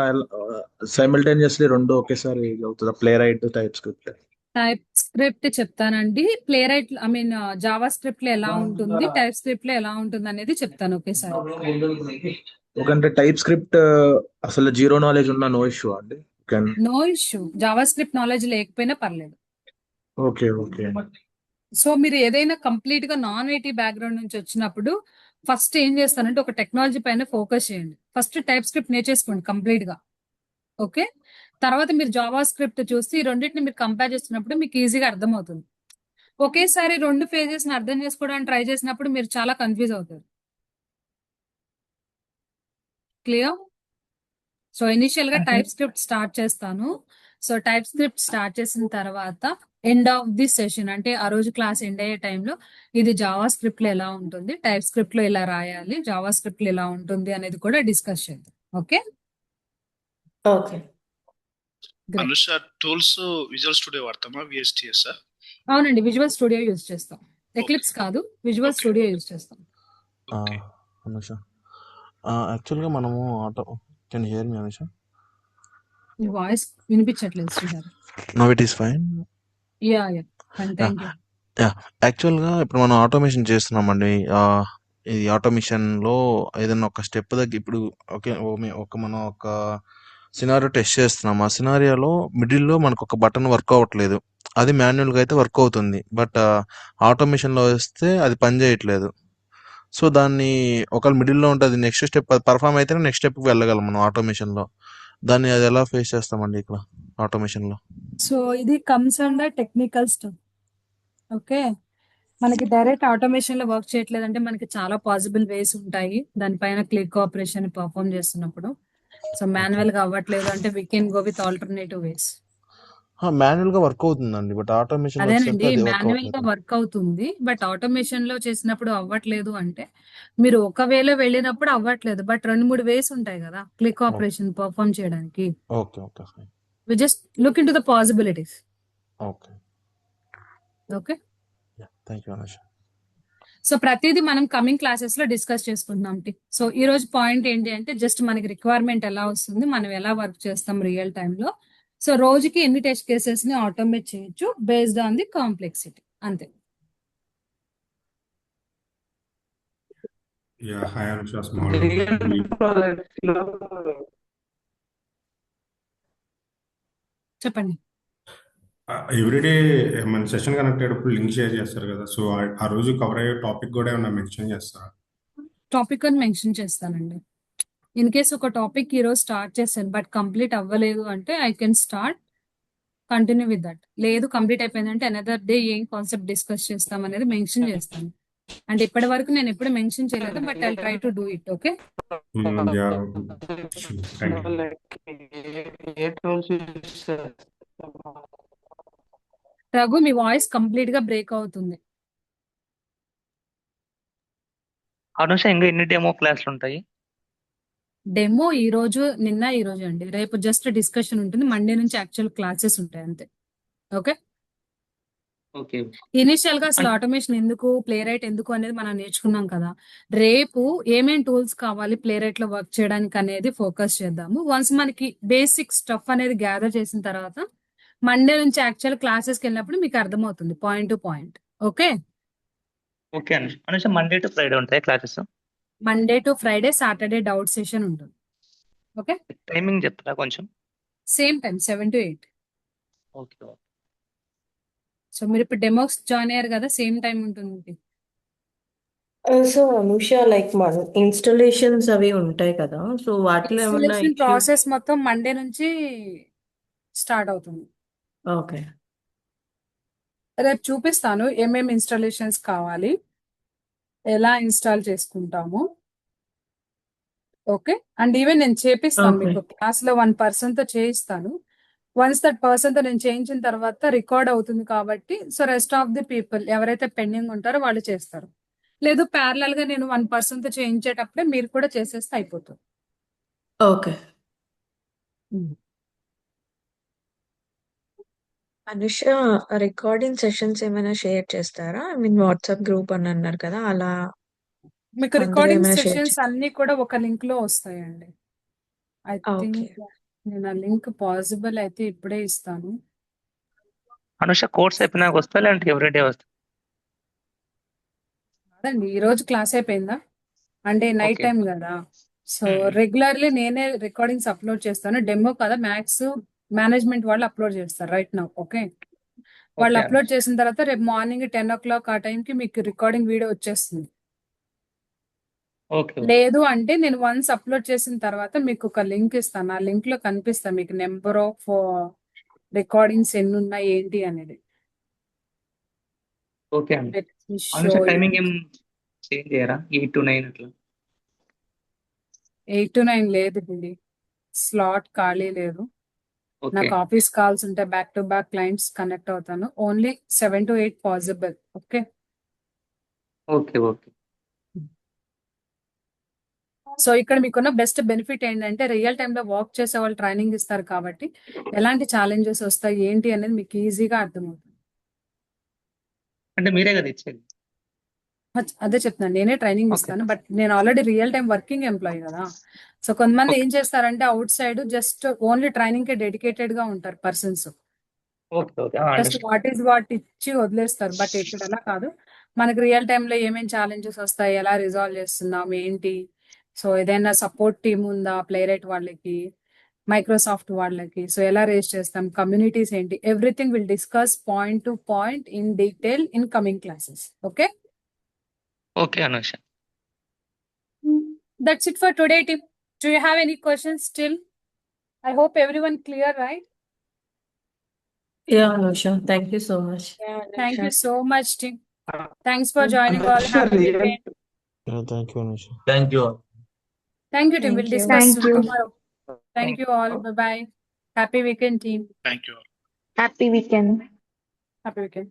simultaneously రెండు ఒకేసారి అవుతుందా? Playwright, TypeScript? TypeScript చెప్తానండి. Playwright I mean JavaScript లో ఎలా ఉంటుంది, టైప్ స్క్రిప్ట్ లో ఎలా ఉంటుంది అనేది చెప్తాను ఒకేసారి. ఒకంటే టైప్ స్క్రిప్ట్ అసలు జీరో నాలెడ్జ్ ఉన్న నో ఇష్యూ అండి? No issue, JavaScript knowledge లేకపోయినా పర్లేదు. Okay okay. సో మీరు ఏదైనా కంప్లీట్ గా నాన్ ఐటీ బ్యాక్గ్రౌండ్ నుంచి వచ్చినప్పుడు ఫస్ట్ ఏం చేస్తానంటే ఒక టెక్నాలజీ పైన ఫోకస్ చేయండి. ఫస్ట్ టైప్ స్క్రిప్ట్ నేర్చేసుకోండి కంప్లీట్ గా. ఓకే, తర్వాత మీరు జావా స్క్రిప్ట్ చూసి ఈ రెండింటిని మీరు కంపేర్ చేస్తున్నప్పుడు మీకు ఈజీగా అర్థమవుతుంది. ఒకేసారి రెండు ఫేజెస్ ని అర్థం చేసుకోవడానికి ట్రై చేసినప్పుడు మీరు చాలా కన్ఫ్యూజ్ అవుతారు. క్లియర్? సో ఇనిషియల్ గా టైప్ స్క్రిప్ట్ స్టార్ట్ చేస్తాను. సో టైప్ స్క్రిప్ట్ స్టార్ట్ చేసిన తర్వాత ఎండ్ ఆఫ్ ది సెషన్ అంటే ఆ రోజు క్లాస్ ఎండ్ అయ్యే టైంలో ఇది జావా స్క్రిప్ట్ లో ఎలా ఉంటుంది, టైప్ స్క్రిప్ట్ లో ఎలా రాయాలి, జావా స్క్రిప్ట్ లో ఎలా ఉంటుంది అనేది కూడా డిస్కస్ చేద్దాం. Okay, okay. Great. Anusha, tools visual studio వాడతామా విఎస్టిఎస్? అవునండి, విజువల్ స్టూడియో యూజ్ చేస్తాం. ఎక్లిప్స్ కాదు, విజువల్ Okay. స్టూడియో యూజ్ చేస్తాం. ఓకే. అనుష, యాక్చువల్గా మనము కెన్ హియర్ మీ అనుష? మీ వాయిస్ వినిపించట్లేదు శ్రీగారు. No it is fine. Yeah yeah, thank you. యాక్చువల్గా ఇప్పుడు మనం ఆటోమేషన్ చేస్తున్నామండి. ఇది ఆటోమేషన్లో ఏదైనా ఒక స్టెప్ దగ్గర ఇప్పుడు మనం ఒక సినారియో టెస్ట్ చేస్తున్నాం. ఆ సినారియోలో మిడిల్లో మనకు ఒక బటన్ వర్క్ అవ్వట్లేదు. అది మాన్యువల్గా అయితే వర్క్ అవుతుంది, బట్ ఆటోమేషన్లో వస్తే అది పని చేయట్లేదు. సో దాన్ని ఒకవేళ మిడిల్లో ఉంటుంది, నెక్స్ట్ స్టెప్ అది పర్ఫామ్ అయితేనే నెక్స్ట్ స్టెప్కి వెళ్ళగలం మనం ఆటోమేషన్లో. దాన్ని అది ఎలా ఫేస్ చేస్తామండి ఇక్కడ ఆటోమేషన్లో? సో ఇది comes under technical stuff. Okay, మనకి డైరెక్ట్ ఆటోమేషన్ లో వర్క్ చేయట్లేదంటే మనకి చాలా పాసిబుల్ వేస్ ఉంటాయి దానిపైన క్లిక్ ఆపరేషన్ పర్ఫామ్ చేస్తున్నప్పుడు. సో మాన్యువల్ గా అవ్వట్లేదు అంటే we can go with alternative వేస్. మాన్యువల్గా వర్క్ అవుతుందండి, బట్ ఆటోమేషన్లో అదేనండి, వచ్చేసరికి అది వర్క్ మాన్యువల్ గా అవ్వట్లేదు. వర్క్ అవుతుంది, బట్ ఆటోమేషన్ లో చేసినప్పుడు అవ్వట్లేదు అంటే మీరు ఒక వేలో వెళ్ళినప్పుడు అవ్వట్లేదు, బట్ 2-3 వేస్ ఉంటాయి కదా క్లిక్ ఆపరేషన్ పర్ఫామ్ చేయడానికి. Okay okay fine. We just look into the possibilities. Okay, okay, thank you Anusha. So ప్రతిదీ మనం కమింగ్ క్లాసెస్ లో డిస్కస్ చేసుకుంటున్నాం. సో ఈ రోజు పాయింట్ ఏంటి అంటే జస్ట్ మనకి రిక్వైర్మెంట్ ఎలా వస్తుంది, మనం ఎలా వర్క్ చేస్తాం రియల్ టైమ్ లో. సో రోజుకి ఎన్ని టెస్ట్ కేసెస్ ని ఆటోమేట్ చేయొచ్చు బేస్డ్ ఆన్ ది కాంప్లెక్సిటీ, అంతే. Yeah, hi Anusha, small doubt. చెప్పండి. ఎవ్రీడే మన సెషన్ కనెక్ట్ అయ్యేటప్పుడు లింక్ షేర్ చేస్తారు కదా, సో ఆ రోజు కవర్ అయ్యే టాపిక్ కూడా ఏమన్నా మెన్షన్ చేస్తారా? టాపిక్ అని మెన్షన్ చేస్తానండి. ఇన్ కేస్ ఒక టాపిక్ ఈరోజు స్టార్ట్ చేశాను బట్ కంప్లీట్ అవ్వలేదు అంటే I can start continue with that. లేదు కంప్లీట్ అయిపోయిందంటే అనదర్ డే ఏం కాన్సెప్ట్ డిస్కస్ చేస్తాం అనేది మెన్షన్ చేస్తాను. అంటే ఇప్పటి వరకు నేను ఎప్పుడు మెన్షన్ చేయలేదు, but I try to do it. Okay, Yeah, sure. Thank you. A tools use చేస్తారు? రఘు మీ వాయిస్ కంప్లీట్ గా బ్రేక్ అవుతుంది. అనుష ఇంకా ఎన్ని డెమో క్లాసులు ఉంటాయి? డెమో ఈ రోజు అండి. రేపు జస్ట్ డిస్కషన్ ఉంటుంది. మండే నుంచి యాక్చువల్ క్లాసెస్ ఉంటాయి అంతే. Okay, okay. ఇనిషియల్ గా అసలు ఆటోమేషన్ ఎందుకు, ప్లే రైట్ ఎందుకు అనేది మనం నేర్చుకున్నాం కదా. రేపు ఏమేం టూల్స్ కావాలి ప్లే రైట్ లో వర్క్ చేయడానికి అనేది ఫోకస్ చేద్దాము. వన్స్ మనకి బేసిక్ స్టఫ్ అనేది గ్యాదర్ చేసిన తర్వాత మండే నుంచి యాక్చువల్ క్లాసెస్ కి వెళ్ళినప్పుడు మీకు అర్థమవుతుంది point to point. Okay, okay Anusha. Anusha Monday to Friday ఉంటాయి క్లాసెస్? Monday to Friday, Saturday doubt session ఉంటుంది. ఓకే, టైమింగ్ చెప్తారా కొంచెం? Same time 7 to 8. Okay. So మీరు ఇప్పుడు డెమోస్ జాయిన్ అయ్యారు కదా, సేమ్ టైం ఉంటుంది. సో అనుష లైక్ మన ఇన్స్టాలేషన్స్ అవి ఉంటాయి కదా, సో వాటిలో ఏమన్నా ఇన్స్టాలేషన్ ఇష్యూస్? ప్రాసెస్ మొత్తం మండే నుంచి స్టార్ట్ అవుతుంది. ఓకే. రేపు చూపిస్తాను ఏమేమి ఇన్స్టాలేషన్స్ కావాలి, ఎలా ఇన్స్టాల్ చేసుకుంటాము. ఓకే, అండ్ ఈవెన్ నేను చేపిస్తాను ఓకే. మీకు క్లాస్ లో 1 person తో చేయిస్తాను. వన్స్ దట్ పర్సన్ తో నేను చేయించిన తర్వాత రికార్డ్ అవుతుంది కాబట్టి, so rest of the people ఎవరైతే పెండింగ్ ఉంటారో వాళ్ళు చేస్తారు. లేదు ప్యారలల్ గా నేను 1 person తో చేయించేటప్పుడే మీరు కూడా చేసేస్తే అయిపోతుంది. ఓకే. అనుష, రికార్డింగ్ సెషన్స్ ఏమైనా షేర్ చేస్తారా? ఐ మీన్ వాట్సాప్ గ్రూప్ అని అన్నారు కదా, అలా మీకు అందులో రికార్డింగ్ ఏమైనా షేర్ సెషన్స్ అన్ని కూడా ఒక లింక్ లో వస్తాయండి. I okay. థింక్ నేను ఆ లింక్ పాసిబుల్ అయితే ఇప్పుడే ఇస్తాను. అనుష కోర్స్ అయిపోయినాక వస్తా లేదంటే ఎవ్రీడే వస్తా? అదండి ఈ రోజు క్లాస్ అయిపోయిందా అంటే నైట్ ఓకే. టైం కదా, సో రెగ్యులర్లీ నేనే రికార్డింగ్స్ అప్లోడ్ చేస్తాను. డెమో కదా, మ్యాథ్స్ మేనేజ్మెంట్ వాళ్ళు అప్లోడ్ చేస్తారు రైట్ నౌ. ఓకే, వాళ్ళు ఓకే అప్లోడ్ అనుష. చేసిన తర్వాత రేపు మార్నింగ్ 10 o'clock ఆ టైంకి మీకు రికార్డింగ్ వీడియో వచ్చేస్తుంది. ఓకే. లేదు అంటే నేను వన్స్ అప్లోడ్ చేసిన తర్వాత మీకు ఒక లింక్ ఇస్తాను. ఆ లింక్ లో కనిపిస్తా మీకు నెంబర్ ఆఫ్ రికార్డింగ్స్ ఎన్ని ఉన్నాయి ఏంటి అనేది. Okay Anusha. Let me Anusha show you. Timing ఏం చేంజ్ చేయరా? 8 to 9 అట్లా? 8 to 9 లేదు ఇది, స్లాట్ ఖాళీ లేదు. ఓకే. నాకు ఆఫీస్ కాల్స్ ఉంటాయి, back to back clients connect అవుతాను. Only 7 to 8 possible. Okay, okay. Okay. So ఇక్కడ మీకున్న బెస్ట్ బెనిఫిట్ ఏంటంటే రియల్ టైమ్ లో వర్క్ చేసే వాళ్ళు ట్రైనింగ్ ఇస్తారు కాబట్టి ఎలాంటి ఛాలెంజెస్ వస్తాయి ఏంటి అనేది మీకు ఈజీగా అర్థమవుతుంది. అంటే మీరే కదా ఇచ్చేది? అదే చెప్తున్నాను, నేనే ట్రైనింగ్ ఓకే. ఇస్తాను, బట్ నేను already real time working employee కదా. సో కొంతమంది ఓకే. ఏం చేస్తారంటే outside just only training కే డెడికేటెడ్ గా ఉంటారు persons. Okay. Okay. Just understand. What ఇచ్చి వదిలేస్తారు. బట్ ఇక్కడ అలా కాదు, మనకి రియల్ టైమ్ లో ఏమేం ఛాలెంజెస్ వస్తాయి, ఎలా రిజాల్వ్ చేస్తున్నాం ఏంటి, సో ఏదైనా సపోర్ట్ టీమ్ ఉందా ప్లే రైట్ వాళ్ళకి, మైక్రోసాఫ్ట్ వాళ్ళకి, సో ఎలా రేస్ చేస్తాం, కమ్యూనిటీస్ ఏంటి, everything will discuss point to point in detail in coming classes. Okay, okay Anusha. that's it for today team. Do you have any questions still? I hope everyone clear, right? Yeah, Anusha, thank you so much. Thank you so much team. Thanks for joining all. Anusha, Happy real weekend. Thank you Anusha. Thank you. Thank you team. We'll Thank you. discuss Thank you. tomorrow. Thank you all. Bye bye. Happy weekend team. Thank you. Happy weekend. Happy weekend.